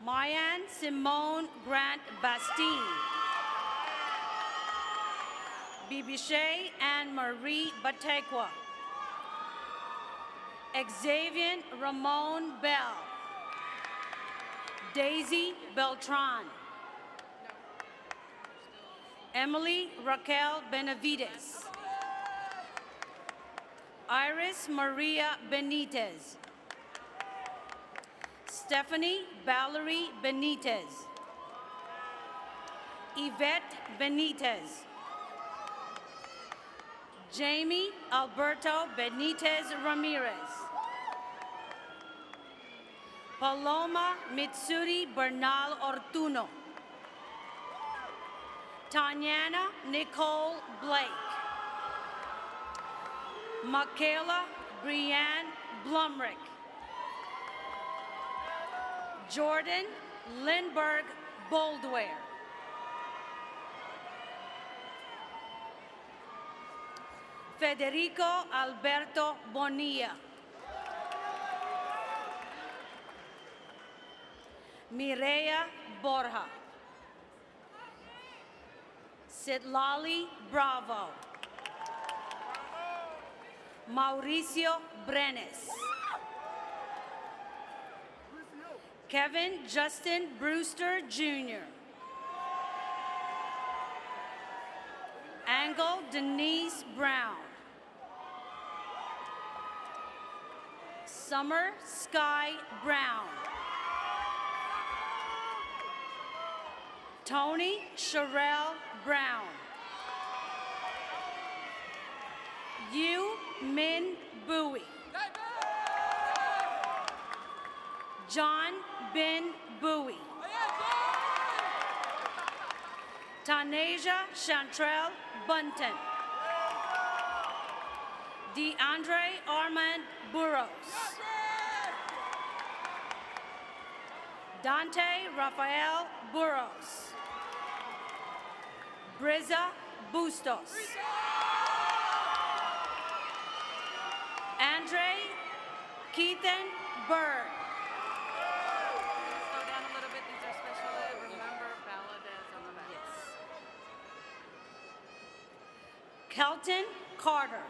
Mayan Simone Grant Bastine. Bibishay Anne Marie Batequa. Xavier Ramon Bell. Daisy Beltran. Emily Raquel Benavides. Iris Maria Benitez. Stephanie Valerie Benitez. Yvette Benitez. Jamie Alberto Benitez Ramirez. Paloma Mitsuri Bernal Ortuno. Tanyana Nicole Blake. Michaela Brianne Blumrick. Jordan Lindbergh Boldware. Federico Alberto Bonilla. Mireya Borja. Sitlali Bravo. Mauricio Brenes. Kevin Justin Brewster Jr. Angle Denise Brown. Summer Sky Brown. Tony Sherelle Brown. Yu Min Bowie. John Bin Bowie. Tanasia Chantrell Bunton. DeAndre Armand Burrows. Dante Rafael Burrows. Briza Bustos. Andre Keithan Bird.
Slow down a little bit. These are special ed. Remember, Valadez on the back.
Yes. Kelton Carter.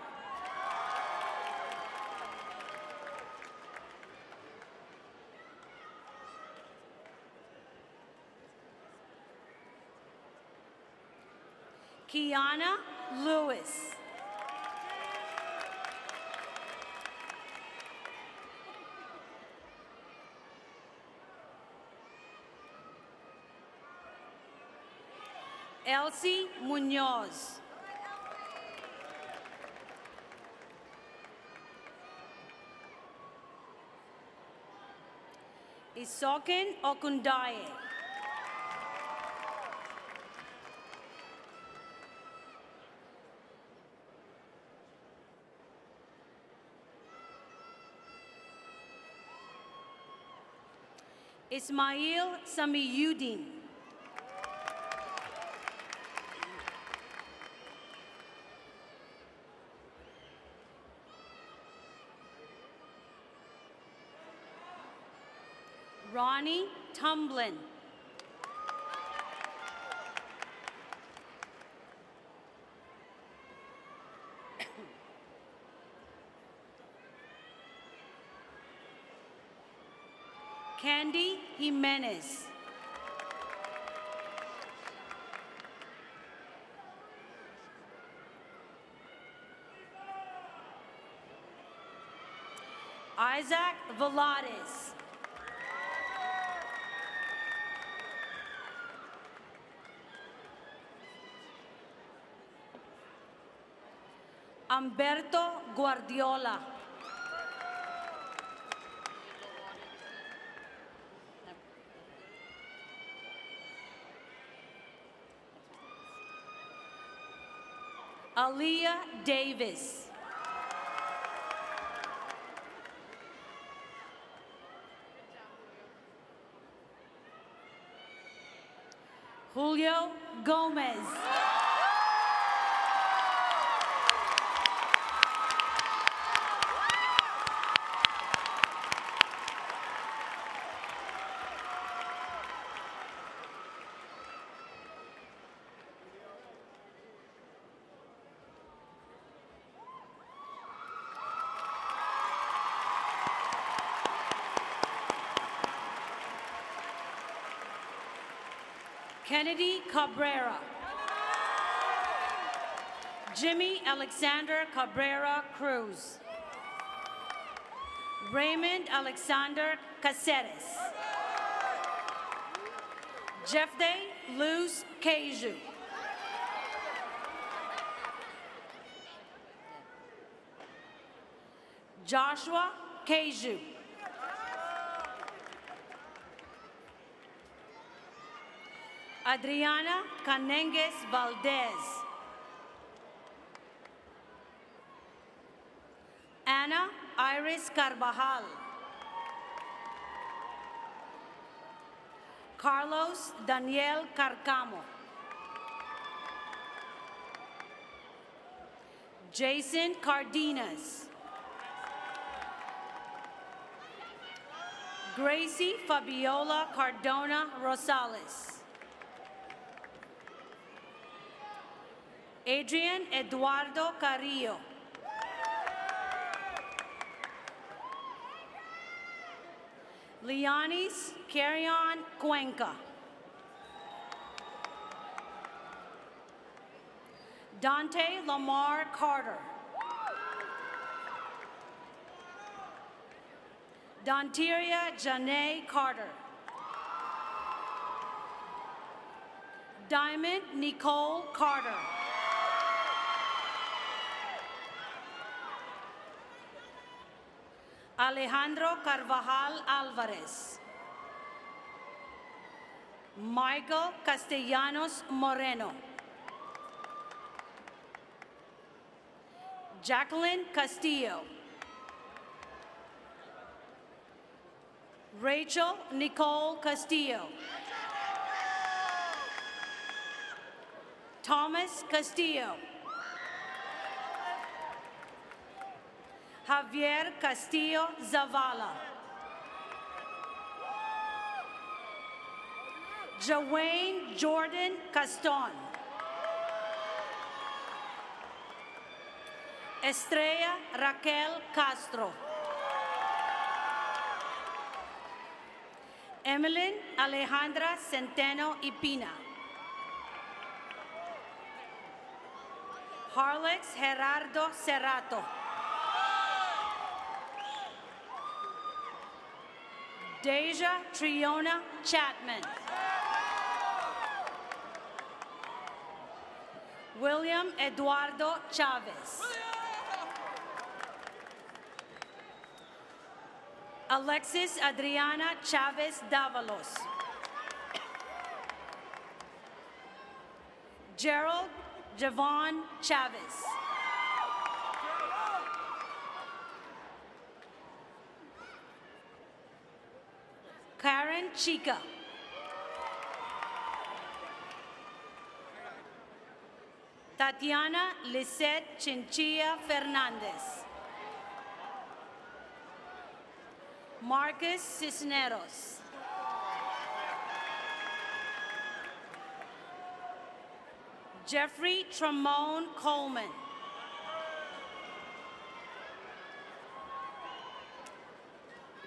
Kiana Lewis. Elsie Munoz. Isoken Okundaye. Ismail Samiyuddin. Ronnie Tumblin. Candy Jimenez. Isaac Velades. Humberto Guardiola. Aaliyah Davis. Julio Gomez. Kennedy Cabrera. Jimmy Alexander Cabrera Cruz. Raymond Alexander Caceres. Jeffday Luz Keju. Joshua Keju. Adriana Canengues Valdez. Ana Iris Carvajal. Carlos Daniel Carcamo. Jason Cardenas. Gracie Fabiola Cardona Rosales. Adrian Eduardo Carrillo. Leonis Carrion Cuenca. Dante Lamar Carter. Donteria Janae Carter. Diamond Nicole Carter. Alejandro Carvajal Alvarez. Michael Castellanos Moreno. Jacqueline Castillo. Rachel Nicole Castillo. Thomas Castillo. Javier Castillo Zavala. Jawayne Jordan Caston. Estrella Raquel Castro. Emeline Alejandra Centeno y Pina. Harlex Gerardo Cerrato. Deja Triona Chapman. William Eduardo Chavez. Alexis Adriana Chavez Davalos. Gerald Javon Chavez. Karen Chica. Tatiana Lisette Chinchilla Fernandez. Marcus Cisneros. Jeffrey Tremone Coleman.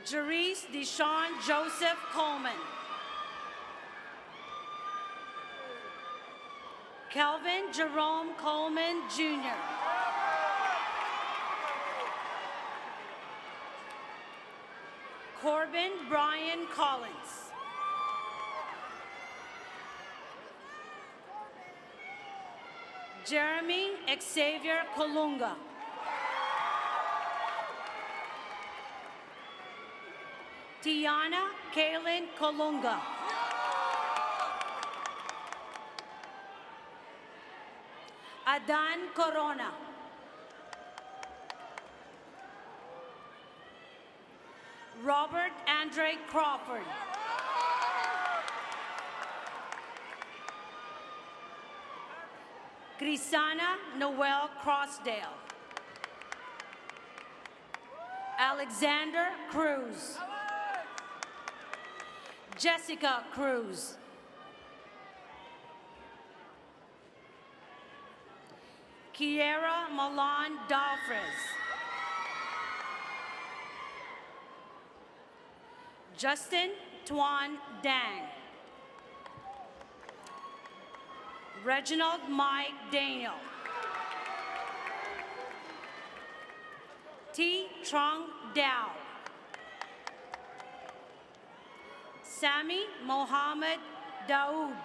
Jerice Deshawn Joseph Coleman. Kelvin Jerome Coleman, Jr. Corbin Brian Collins. Jeremy Xavier Colunga. Tiana Kaylin Colunga. Adan Corona. Robert Andre Crawford. Grisana Noel Crossdale. Alexander Cruz. Jessica Cruz. Kiera Milan Dalfres. Justin Tuan Dang. Reginald Mike Daniel. T. Trong Dao. Sami Mohammed Daoud.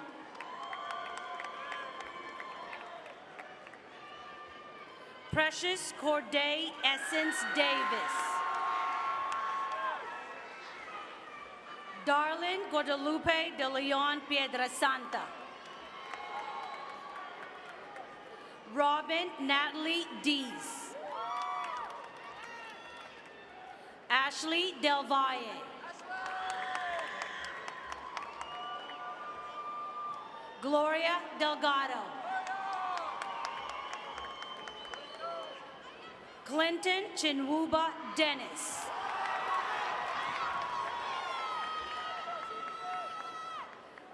Precious Corday Essence Davis. Darlene Guadalupe de Leon Piedrasanta. Robin Natalie Dees. Ashley Del Valle. Gloria Delgado. Clinton Chinwuba Dennis.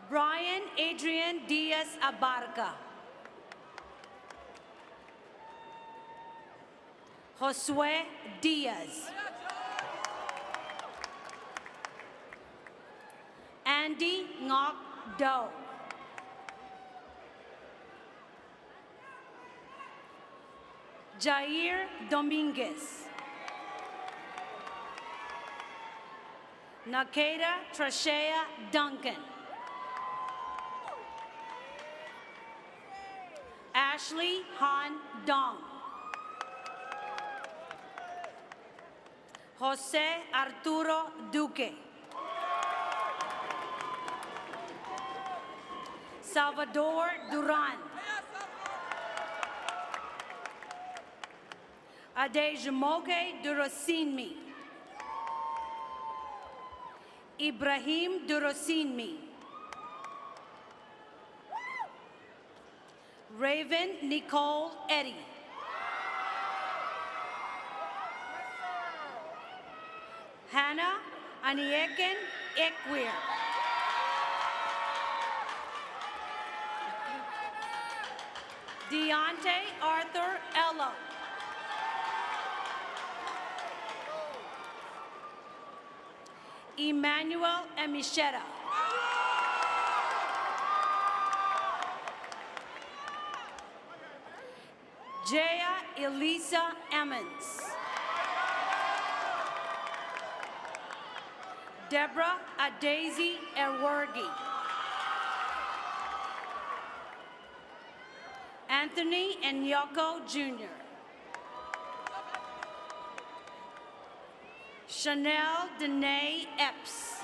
Brian Adrian Diaz Abarca. Josue Diaz. Andy Ngok Do. Jair Dominguez. Nakeda Trashea Duncan. Ashley Han Dong. Jose Arturo Duque. Salvador Duran. Adejumoke Durosinmi. Ibrahim Durosinmi. Raven Nicole Eddy. Hannah Anieken Ekwir. Deontay Arthur Ello. Emmanuel Emichetta. Jaya Elisa Emmons. Deborah Adaisy Erwergi. Anthony Nyoko Jr. Chanel Danae Epps.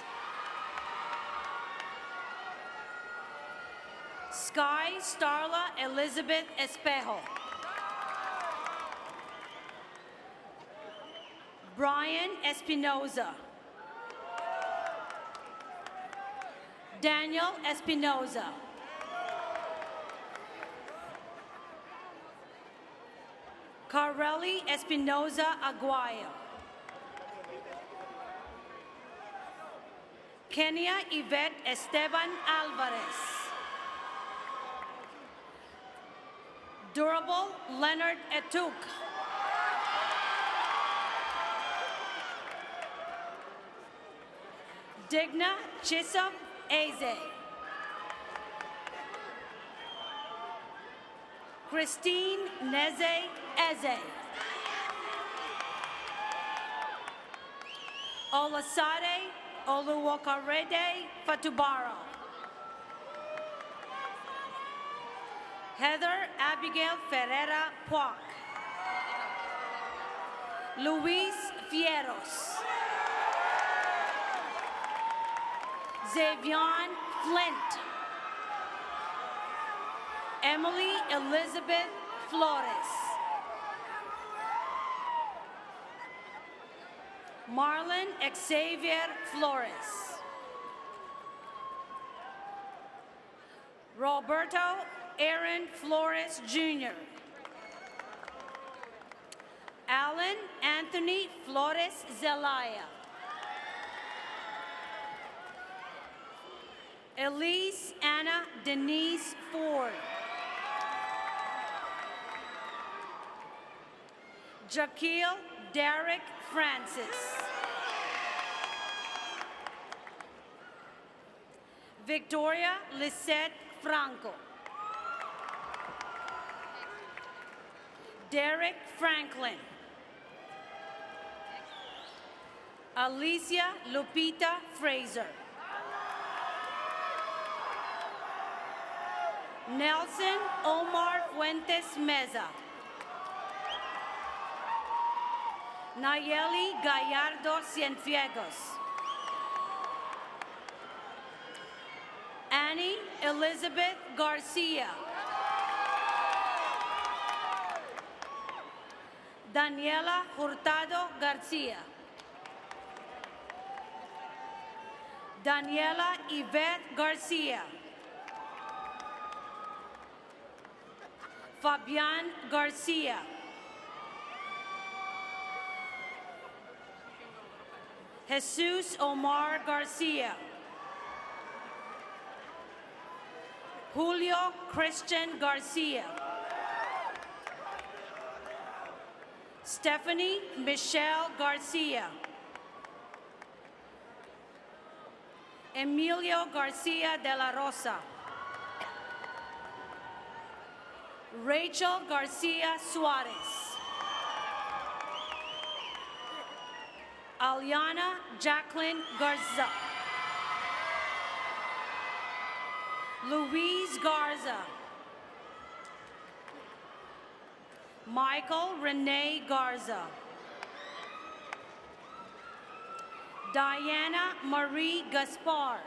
Sky Starla Elizabeth Espejo. Brian Espinoza. Daniel Espinoza. Carelli Espinoza Aguayo. Kenya Yvette Esteban Alvarez. Durable Leonard Etuk. Digna Chisholm Eze. Christine Neze Eze. Olasade Oluwakarede Fatubaro. Heather Abigail Ferreira Puak. Luis Fieros. Xavion Flint. Emily Elizabeth Flores. Marlon Xavier Flores. Roberto Aaron Flores Jr. Alan Anthony Flores Zelaya. Elise Anna Denise Ford. Jaquil Derek Francis. Victoria Lisette Franco. Derek Franklin. Alicia Lupita Fraser. Nelson Omar Fuentes Meza. Nayeli Gallardo Cienfuegos. Annie Elizabeth Garcia. Daniela Hurtado Garcia. Daniela Yvette Garcia. Fabian Garcia. Jesus Omar Garcia. Julio Christian Garcia. Stephanie Michelle Garcia. Emilio Garcia de la Rosa. Rachel Garcia Suarez. Aliana Jacqueline Garza. Louise Garza. Michael Renee Garza. Diana Marie Gaspar.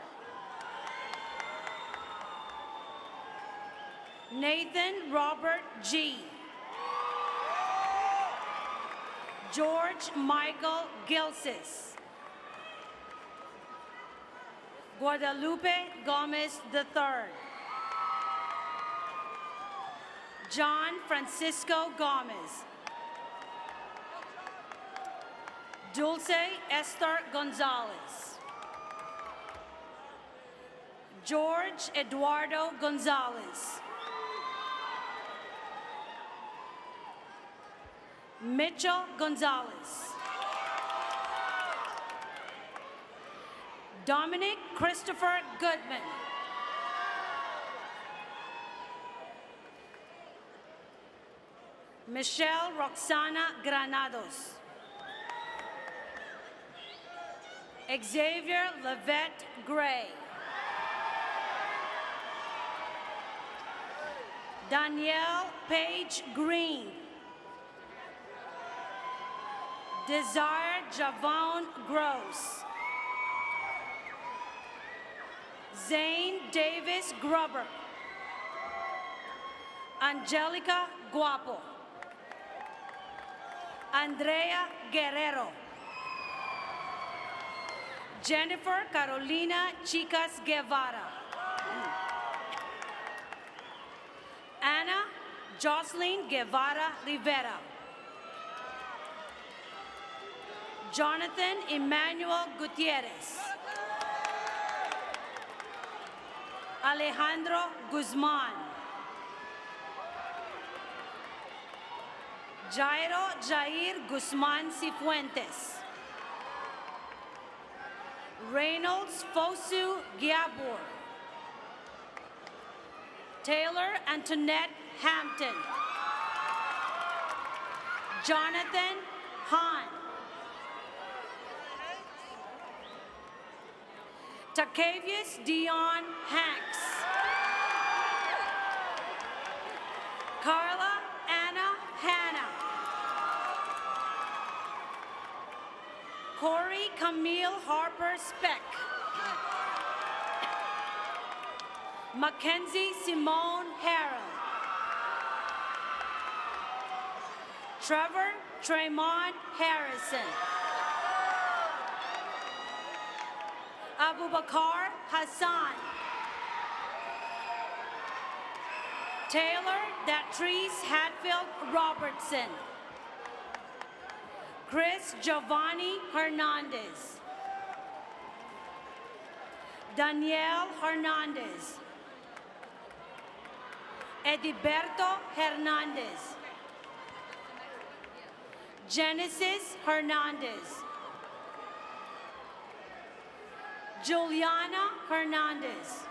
Nathan Robert G. George Michael Gilsis. Guadalupe Gomez III. John Francisco Gomez. Dulce Esther Gonzalez. George Eduardo Gonzalez. Mitchell Gonzalez. Dominic Christopher Goodman. Michelle Roxana Granados. Xavier Levette Gray. Danielle Page Green. Desire Javon Gross. Zane Davis Grubber. Angelica Guapo. Andrea Guerrero. Jennifer Carolina Chicas Guevara. Anna Jocelyn Guevara Rivera. Jonathan Emmanuel Gutierrez. Alejandro Guzman. Jairo Jair Guzman Cifuentes. Reynolds Fosu Giabor. Taylor Antoinette Hampton. Jonathan Hahn. Tacavius Dion Hanks. Carla Anna Hanna. Corey Camille Harper Speck. Mackenzie Simone Harrell. Trevor Tremont Harrison. Abubakar Hassan. Taylor Datrice Hatfield Robertson. Chris Giovanni Hernandez. Danielle Hernandez. Ediberto Hernandez. Genesis Hernandez. Juliana Hernandez.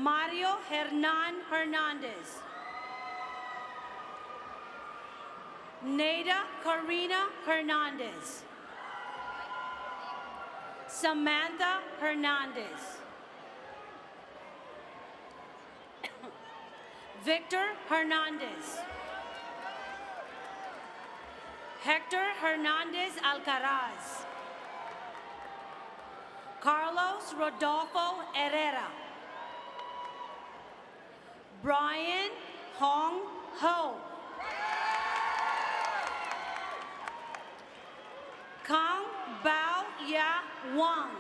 Mario Hernan Hernandez. Neda Karina Hernandez. Samantha Hernandez. Victor Hernandez. Hector Hernandez Alcaraz. Carlos Rodolfo Herrera. Brian Hong Ho. Kang Bao Ya Wang.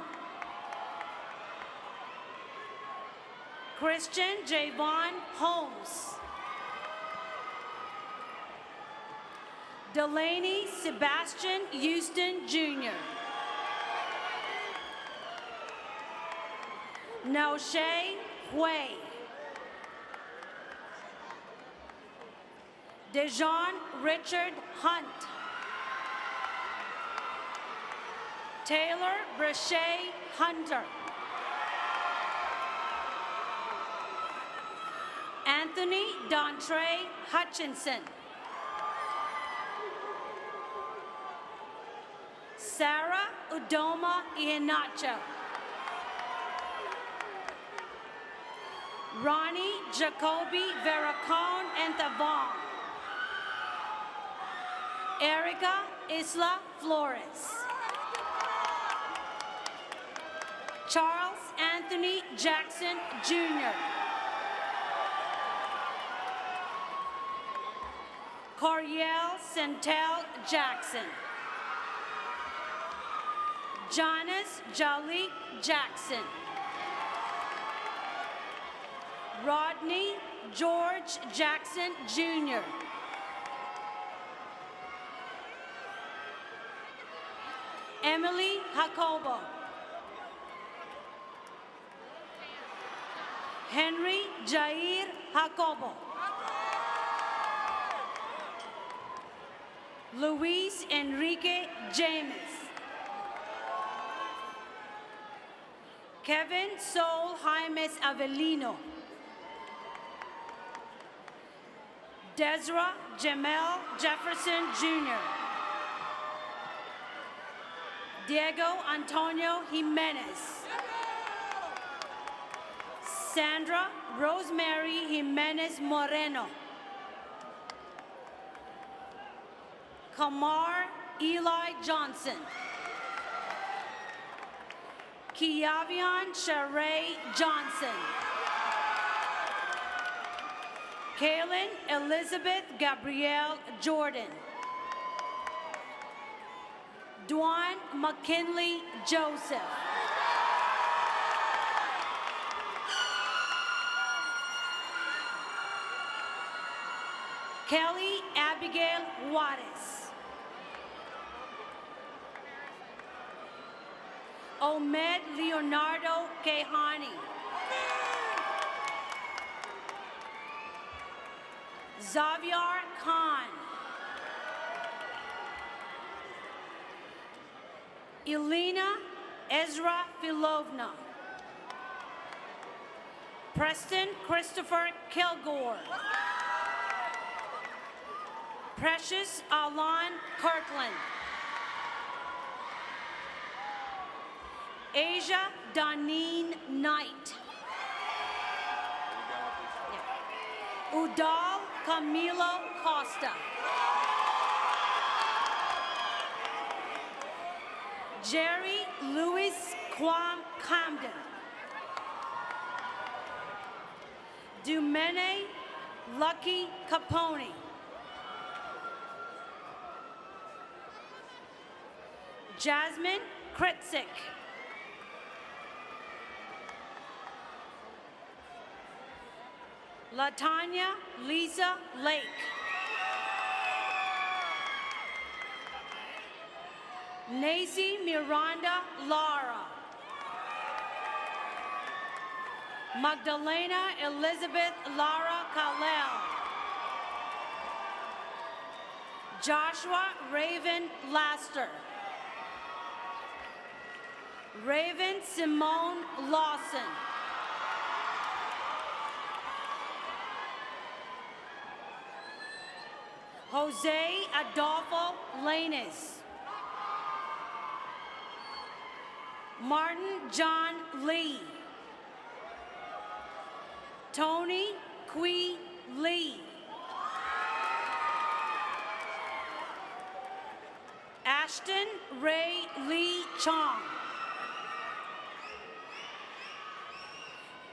Christian Javon Holmes. Delaney Sebastian Houston Jr. Noshe Hui. Dejon Richard Hunt. Taylor Brachet Hunter. Anthony Dontre Hutchinson. Sarah Udoma Iheanacho. Ronnie Jacoby Veracon and Thavon. Erica Isla Flores. Charles Anthony Jackson Jr. Coriel Centel Jackson. Jonas Jalik Jackson. Rodney George Jackson Jr. Emily Jacobo. Henry Jair Jacobo. Luis Enrique James. Kevin Sol Jaimes Avelino. Desra Jamel Jefferson Jr. Diego Antonio Jimenez. Sandra Rosemary Jimenez Moreno. Kamar Eli Johnson. Kiavion Sheree Johnson. Kaylin Elizabeth Gabrielle Jordan. Dwan McKinley Joseph. Kelly Abigail Juarez. Omed Leonardo Kehani. Xavier Khan. Elena Ezra Filovna. Preston Christopher Kilgore. Precious Alan Kirkland. Asia Doneen Knight. Udal Camilo Costa. Jerry Louis Kwam Camden. Dumene Lucky Capone. Jasmine Kritzik. Latanya Lisa Lake. Nacy Miranda Lara. Magdalena Elizabeth Lara Kalel. Joshua Raven Laster. Raven Simone Lawson. Jose Adolfo Lanes. Martin John Lee. Tony Kui Lee. Ashton Ray Lee Chong.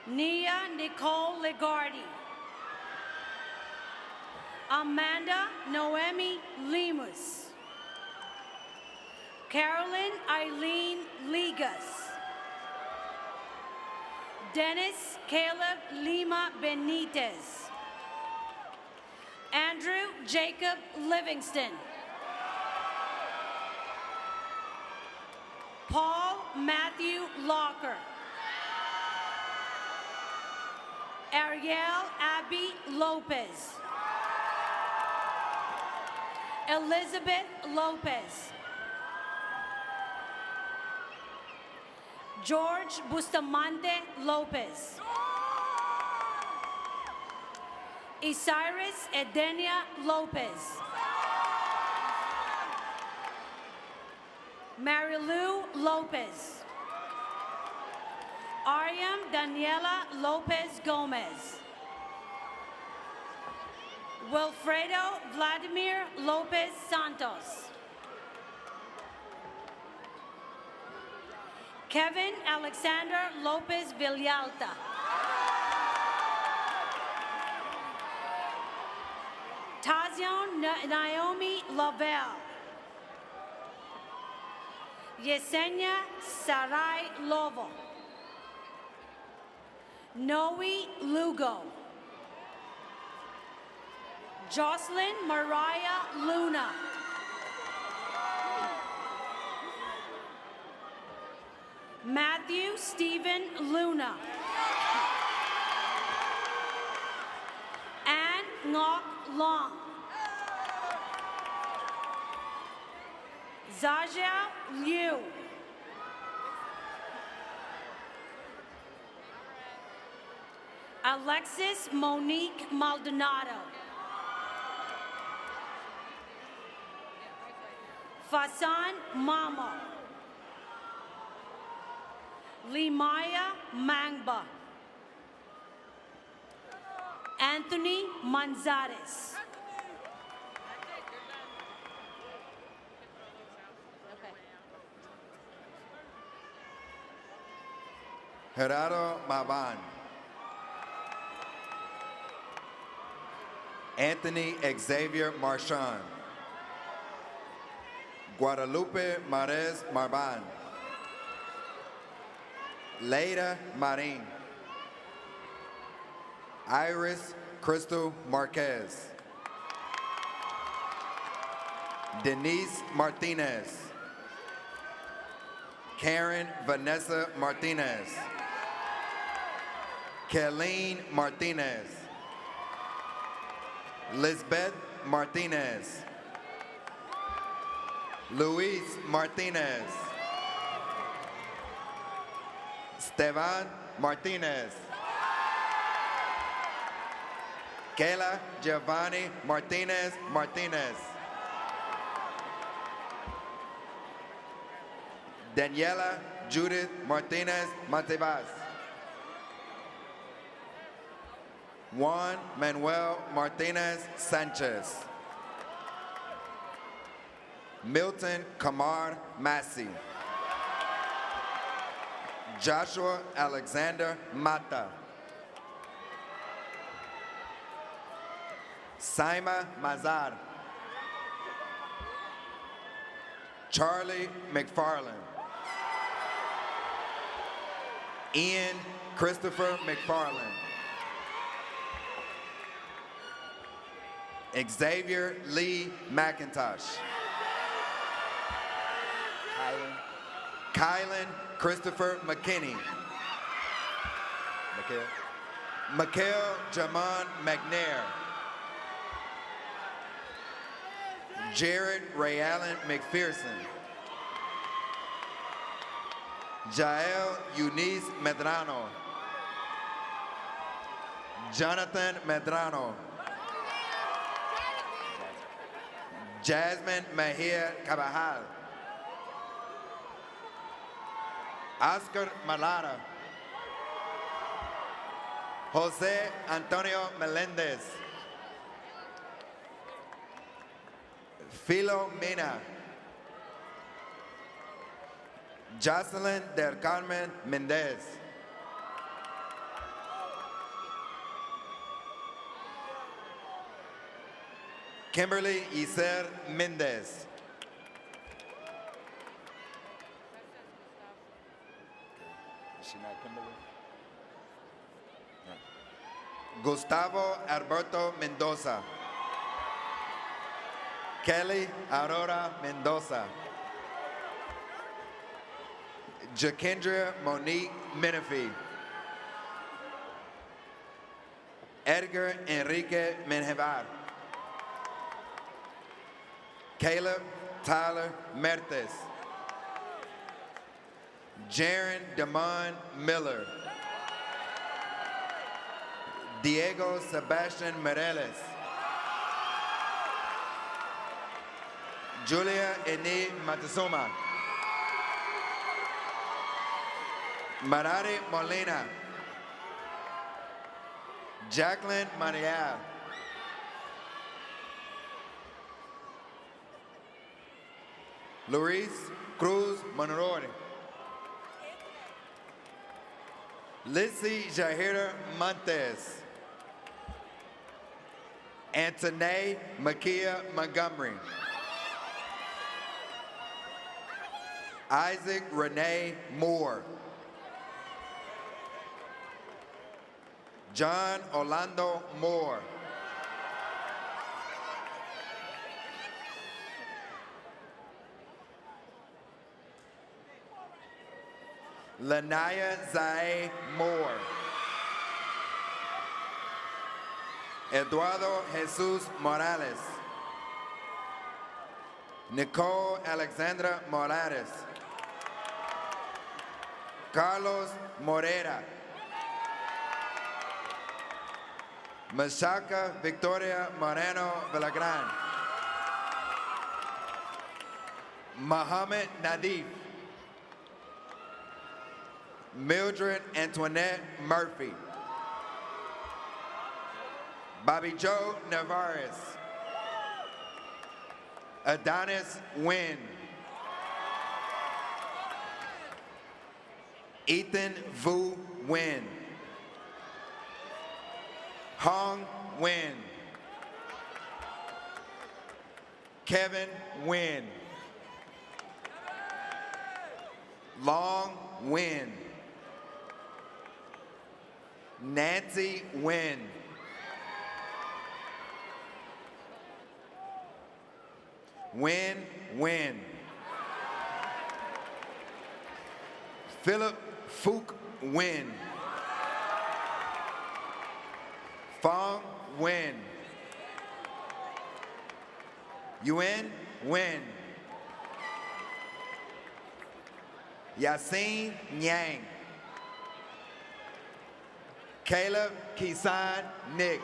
Nia Nicole Legardi. Amanda Noemi Lemus. Carolyn Eileen Ligas. Dennis Caleb Lima Benitez. Andrew Jacob Livingston. Paul Matthew Locker. Ariel Abby Lopez. Elizabeth Lopez. George Bustamante Lopez. Isiris Edenia Lopez. Marilu Lopez. Ariam Daniela Lopez Gomez. Wilfredo Vladimir Lopez Santos. Kevin Alexander Lopez Villalta. Tazion Naomi Lavelle. Yesenia Sarai Lovo. Noe Lugo. Jocelyn Mariah Luna. Matthew Stephen Luna. Ann Ngoc Long. Zajia Liu. Alexis Monique Maldonado. Fasan Mamo. Limaya Mangba. Anthony Manzares.
Gerardo Maban. Anthony Xavier Marchand. Guadalupe Marez Marban. Leida Marin. Iris Crystal Marquez. Denise Martinez. Karen Vanessa Martinez. Kaylene Martinez. Lisbeth Martinez. Luis Martinez. Esteban Martinez. Kayla Giovanni Martinez Martinez. Daniela Judith Martinez Montevas. Juan Manuel Martinez Sanchez. Milton Kamar Massey. Joshua Alexander Mata. Saima Mazar. Charlie McFarland. Ian Christopher McFarland. Xavier Lee McIntosh. Kylan Christopher McKinney. Mikhail Jamon McNair. Jared Ray Allen McPherson. Jael Eunice Medrano. Jonathan Medrano. Jasmine Mejia Cabajal. Oscar Malata. Jose Antonio Melendez. Filomena. Jocelyn del Carmen Mendez. Kimberly Iser Mendez. Is she not Kimberly? No. Gustavo Alberto Mendoza. Kelly Aurora Mendoza. Jakendra Monique Menifee. Edgar Enrique Menjivar. Caleb Tyler Mertes. Jaron Damon Miller. Diego Sebastian Mireles. Julia Eni Matosuma. Marari Molina. Jacqueline Marial. Luis Cruz Monroy. Lizzie Jahira Montes. Antoine Makia Montgomery. Isaac Renee Moore. John Orlando Moore. Lanaya Zae Moore. Eduardo Jesus Morales. Nicole Alexandra Morales. Carlos Morera. Mashaka Victoria Moreno Villagran. Mohammed Nadif. Mildred Antoinette Murphy. Bobby Joe Navarez. Adonis Wynn. Ethan Vu Wynn. Hong Wynn. Kevin Wynn. Long Wynn. Nancy Wynn. Wynn Wynn. Philip Fook Wynn. Fong Wynn. Yuen Wynn. Yassine Nyang. Caleb Kisan Nix.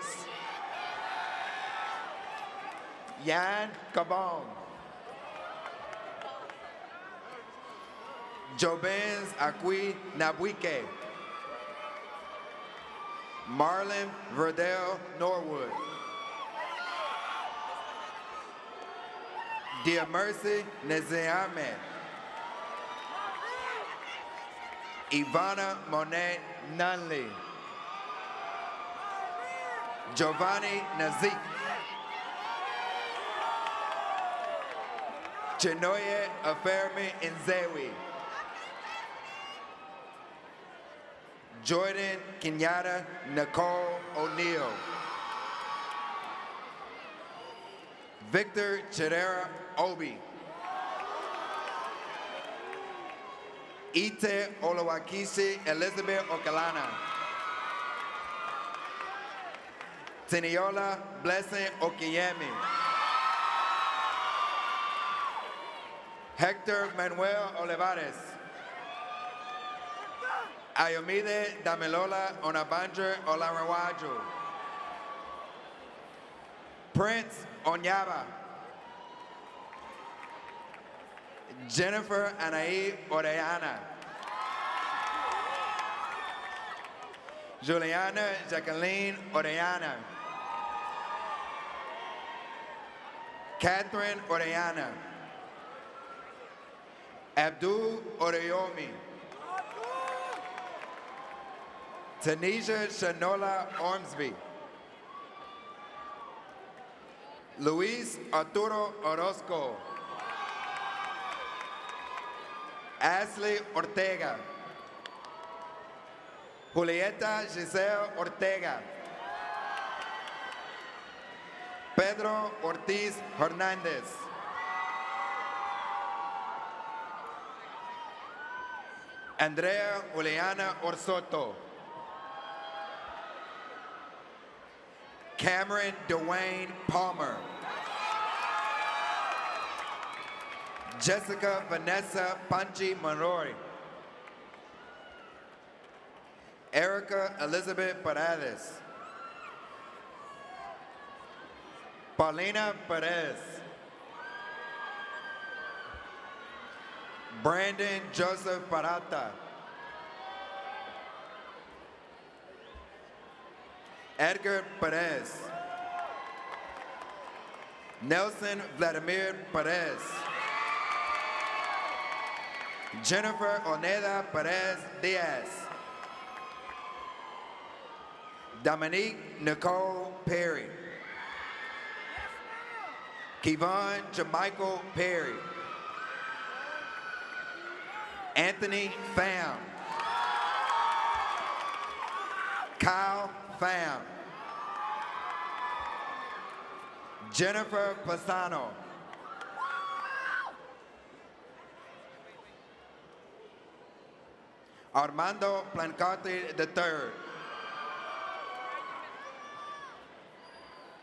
Yan Kabong. Jobens Akwi Nabwike. Marlon Verdell Norwood. Dear Mercy Neziame. Ivana Monet Nunley. Giovanni Nazik. Chinoye Afermi Nzewi. Jordan Kenyatta Nicole O'Neill. Victor Chidera Obi. Ite Olawakisi Elizabeth Okalana. Teniola Blessing Okiyemi. Hector Manuel Olivares. Ayomide Damilola Onabanje Olarawaju. Prince Onyaba. Jennifer Anaí Orellana. Juliana Jacqueline Orellana. Catherine Orellana. Abdul Oreyomi. Tanisha Shanola Ormsby. Luis Arturo Orozco. Ashley Ortega. Julieta Giselle Ortega. Pedro Ortiz Hernandez. Andrea Juliana Orsoto. Cameron Dwayne Palmer. Jessica Vanessa Panchi Monroy. Erica Elizabeth Paredes. Paulina Perez. Brandon Joseph Parata. Edgar Perez. Nelson Vladimir Perez. Jennifer Oneda Perez Diaz. Dominique Nicole Perry. Kevon Jamichael Perry. Anthony Pham. Kyle Pham. Jennifer Pasano. Armando Plancarte III.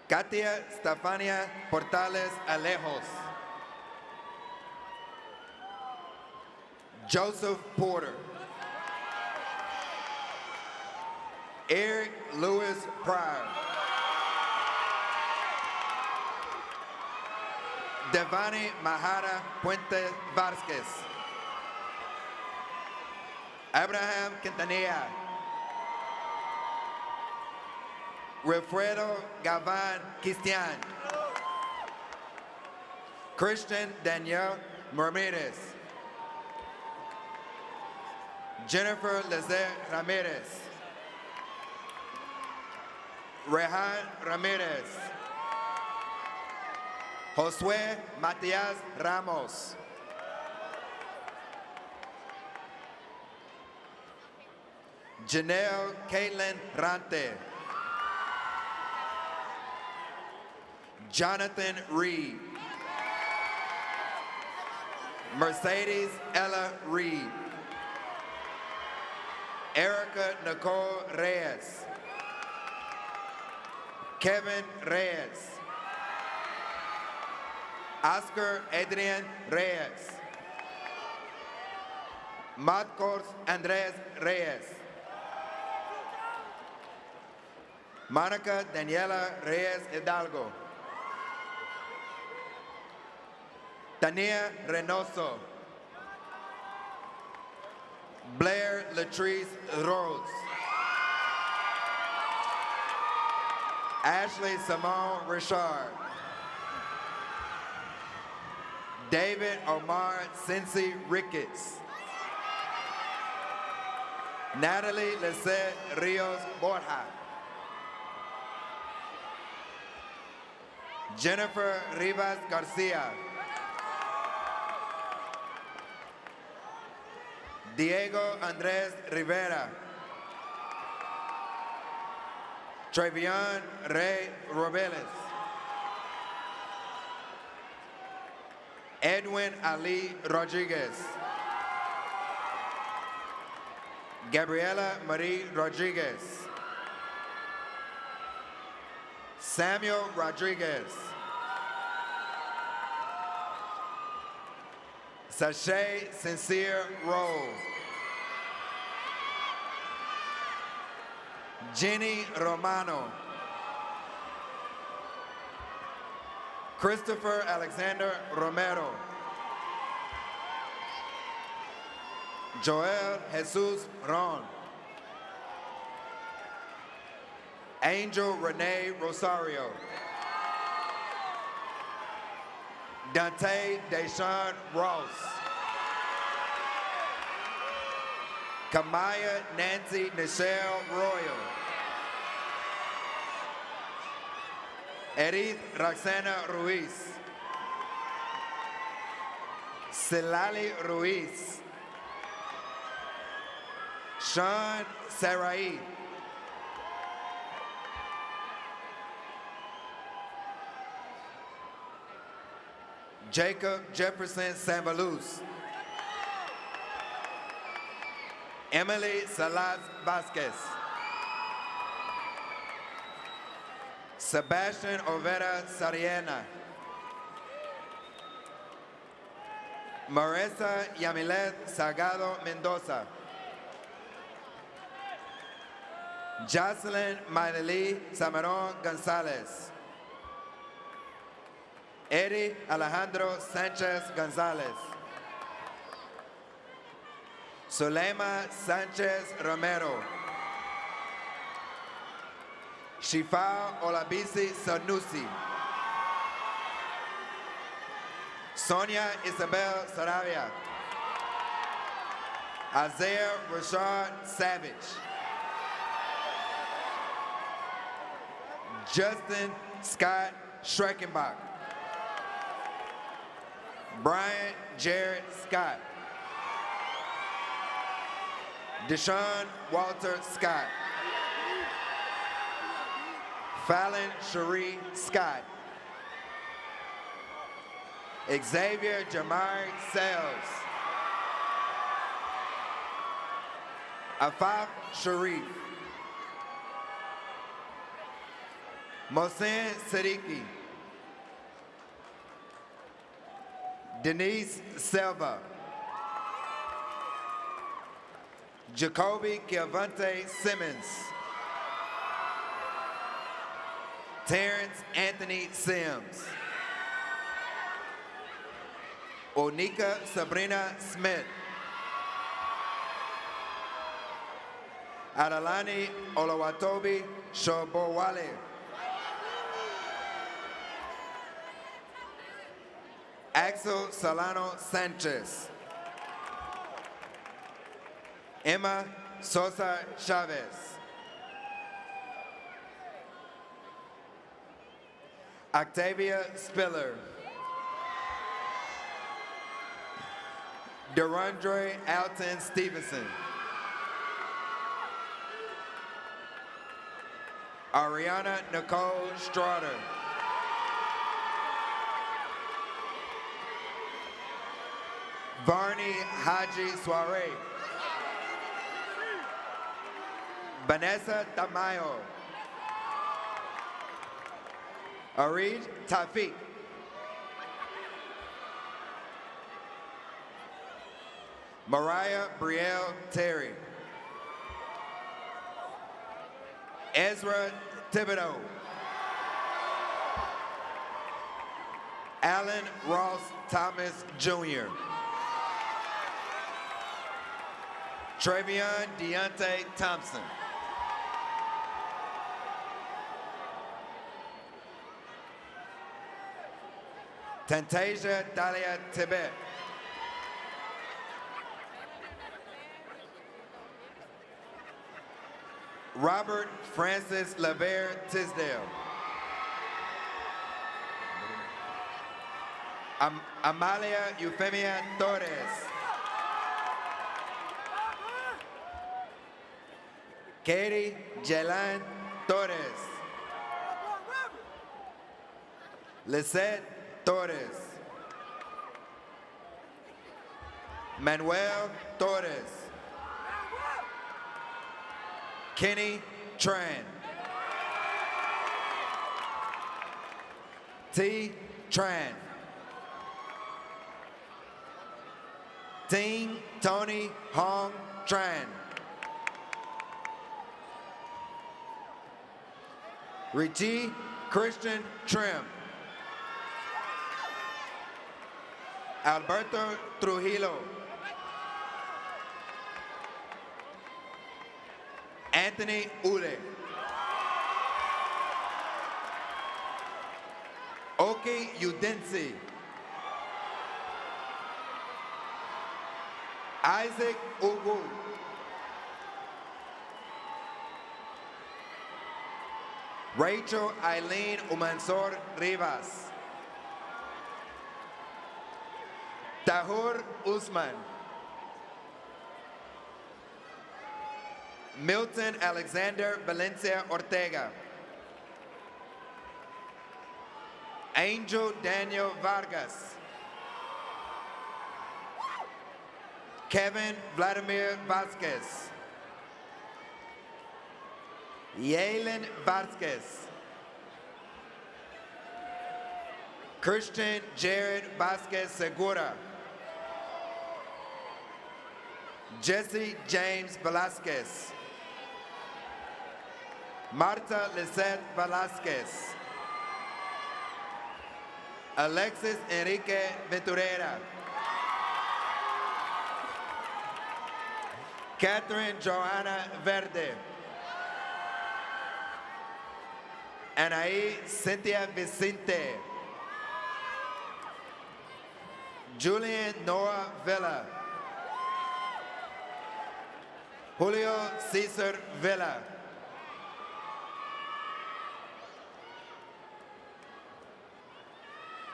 Katia Stefania Portales Alejos. Joseph Porter. Eric Lewis Pryor. Devani Mahara Puente Vasquez. Abraham Quintanilla. Wilfredo Gavan Cristian. Christian Danielle Ramirez. Jennifer Lizette Ramirez. Rehan Ramirez. Josué Matias Ramos. Janelle Caitlin Rante. Jonathan Reed. Mercedes Ella Reed. Erica Nicole Reyes. Kevin Reyes. Oscar Adrian Reyes. Marcos Andres Reyes. Monica Daniela Reyes Hidalgo. Tania Reynoso. Blair Latrice Rhodes. Ashley Simone Richard. David Omar Cincy Ricketts. Natalie Lisette Rios Borja. Jennifer Rivas Garcia. Diego Andres Rivera. Trevion Ray Robeles. Edwin Ali Rodriguez. Gabriela Marie Rodriguez. Samuel Rodriguez. Sachet Sincere Rowe. Jenny Romano. Christopher Alexander Romero. Joel Jesus Ron. Angel Renee Rosario. Dante Deshaun Ross. Kamaya Nancy Nichelle Royal. Edith Roxana Ruiz. Silali Ruiz. Sean Sarai. Jacob Jefferson Sanvaluz. Emily Salas Vasquez. Sebastian Overa Sariena. Marisa Yamilet Salgado Mendoza. Jocelyn Mayneli Samaron Gonzalez. Eddie Alejandro Sanchez Gonzalez. Zulema Sanchez Romero. Shifa Olabisi Sanusi. Sonia Isabel Saravia. Isaiah Rashad Savage. Justin Scott Schreckenbach. Brian Jared Scott. Deshaun Walter Scott. Fallon Cherie Scott. Xavier Jamari Sells. Afaf Sharif. Mohsen Siddiqui. Denise Silva. Jacoby Gilvante Simmons. Terrence Anthony Sims. Onika Sabrina Smith. Adalani Olawatobi Shobowale. Axel Solano Sanchez. Emma Sosa Chavez. Octavia Spiller. Durandre Alton Stevenson. Ariana Nicole Straughter. Varney Haji Soiree. Vanessa Tamayo. Arid Tafiq. Mariah Brielle Terry. Ezra Thibodeau. Alan Ross Thomas Jr. Travion Deontay Thompson. Tantasia Dalia Tibet. Robert Francis Laver Tisdale. Amalia Euphemia Torres. Katie Jelan Torres. Lisette Torres. Manuel Torres. Kenny Tran. T. Tran. Ting Tony Hong Tran. Richie Christian Trim. Alberto Trujillo. Anthony Ule. Oki Udensi. Isaac Ugu. Rachel Eileen Umansor Rivas. Tahur Usman. Milton Alexander Valencia Ortega. Angel Daniel Vargas. Kevin Vladimir Vasquez. Yalen Vasquez. Christian Jared Vasquez Segura. Jesse James Velasquez. Marta Lisette Velasquez. Alexis Enrique Venturera. Catherine Joanna Verde. Anaí Cynthia Vicente. Julian Noah Villa. Julio Cesar Villa.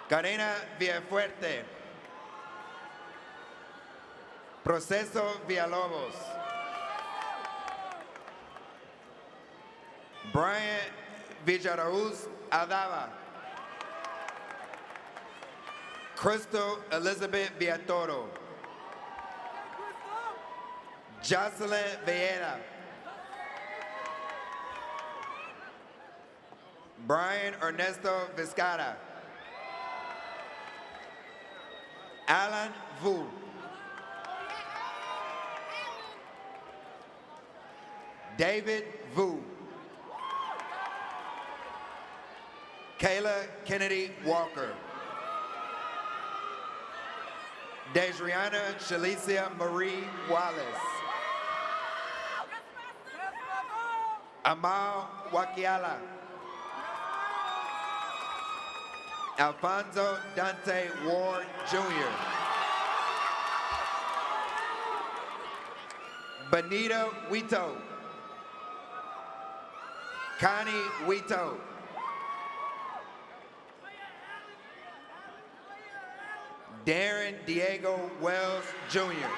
Karina Villafuerte. Proceso Villalobos. Brian Villarauz Adava. Crystal Elizabeth Villatoro. Jocelyn Vieira. Brian Ernesto Vizcara. Alan Vu. David Vu. Kayla Kennedy Walker. Dejriana Shalicia Marie Wallace. Amal Wakiala. Alfonso Dante Ward Jr. Benito Wito. Connie Wito. Darren Diego Wells Jr.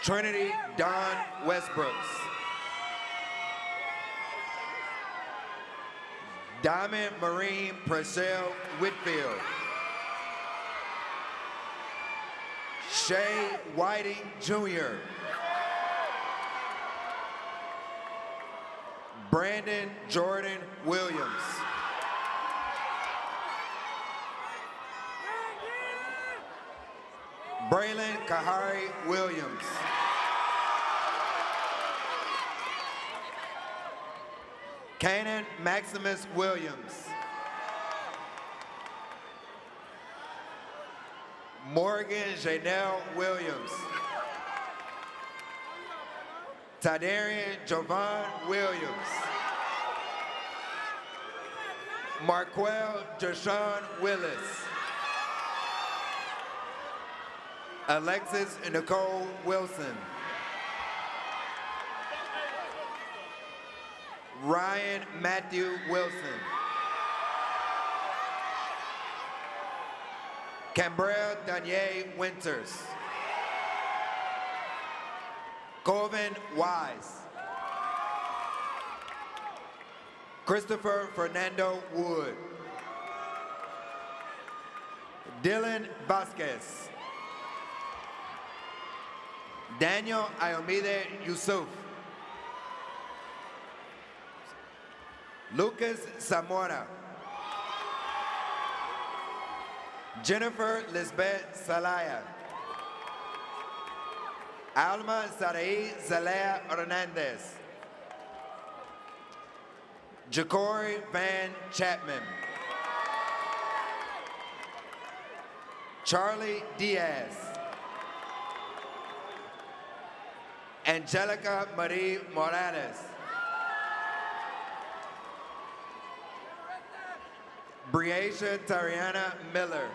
Trinity Dawn Westbrooks. Diamond Marine Purcell Whitfield. Shay Whiting Jr. Brandon Jordan Williams. Braylon Kahari Williams. Kanan Maximus Williams. Morgan Janelle Williams. Tadarian Jovan Williams. Marquel Deshaun Willis. Alexis Nicole Wilson. Ryan Matthew Wilson. Cambrell Danier Winters. Colvin Wise. Christopher Fernando Wood. Dylan Vasquez. Daniel Iomide Yusuf. Lucas Zamora. Jennifer Lisbeth Salaya. Alma Sarai Zalea Hernandez. Jacory Van Chapman. Charlie Diaz. Angelica Marie Morales. Briasia Tariana Miller.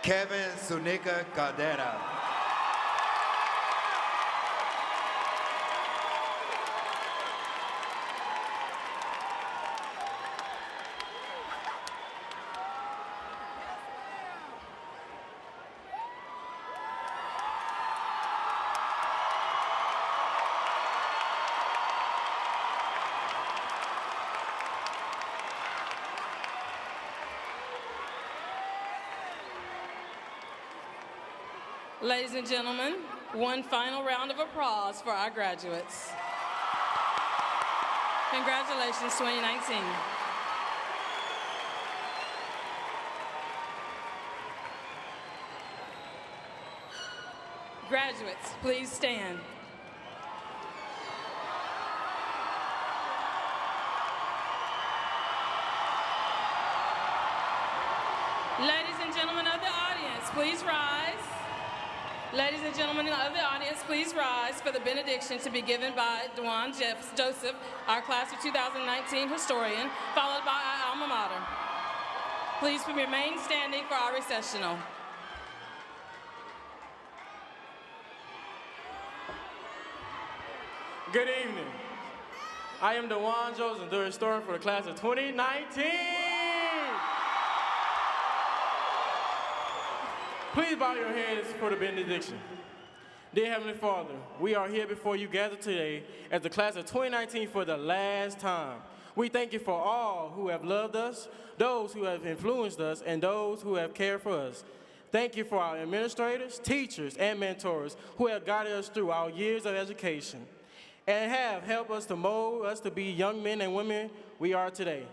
Kevin Sunika Caldera.
Ladies and gentlemen, one final round of applause for our graduates. Congratulations, 2019. Graduates, please stand. Ladies and gentlemen of the audience, please rise. Ladies and gentlemen of the audience, please rise for the benediction to be given by Dewan Joseph, our class of 2019 historian, followed by our alma mater. Please remain standing for our recessional.
Good evening. I am Dewan Joseph, the historian for the class of 2019. Please bow your heads for the benediction. Dear Heavenly Father, we are here before you gathered today as the class of 2019 for the last time. We thank you for all who have loved us, those who have influenced us, and those who have cared for us. Thank you for our administrators, teachers, and mentors who have guided us through our years of education and have helped us to mold us to be young men and women we are today.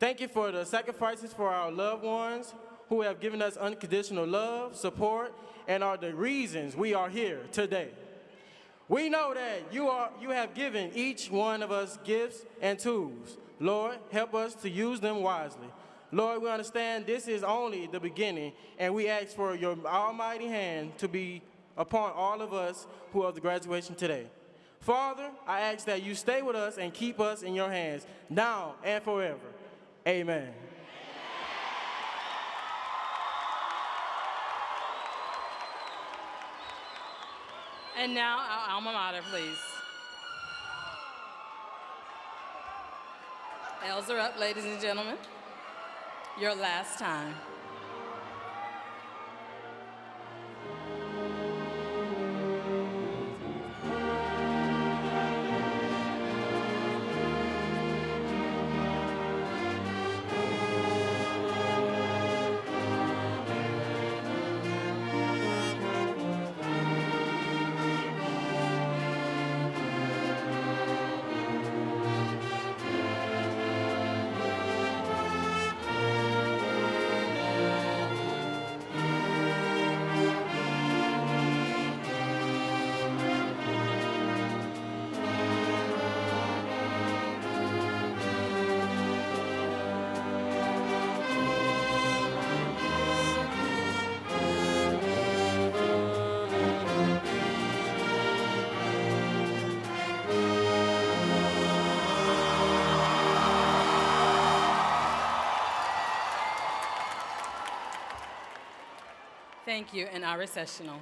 Thank you for the sacrifices for our loved ones who have given us unconditional love, support, and are the reasons we are here today. We know that you have given each one of us gifts and tools. Lord, help us to use them wisely. Lord, we understand this is only the beginning, and we ask for your almighty hand to be upon all of us who are the graduation today. Father, I ask that you stay with us and keep us in your hands, now and forever. Amen.
And now, our alma mater, please. L's are up, ladies and gentlemen. Your last time. Thank you, and our recessional.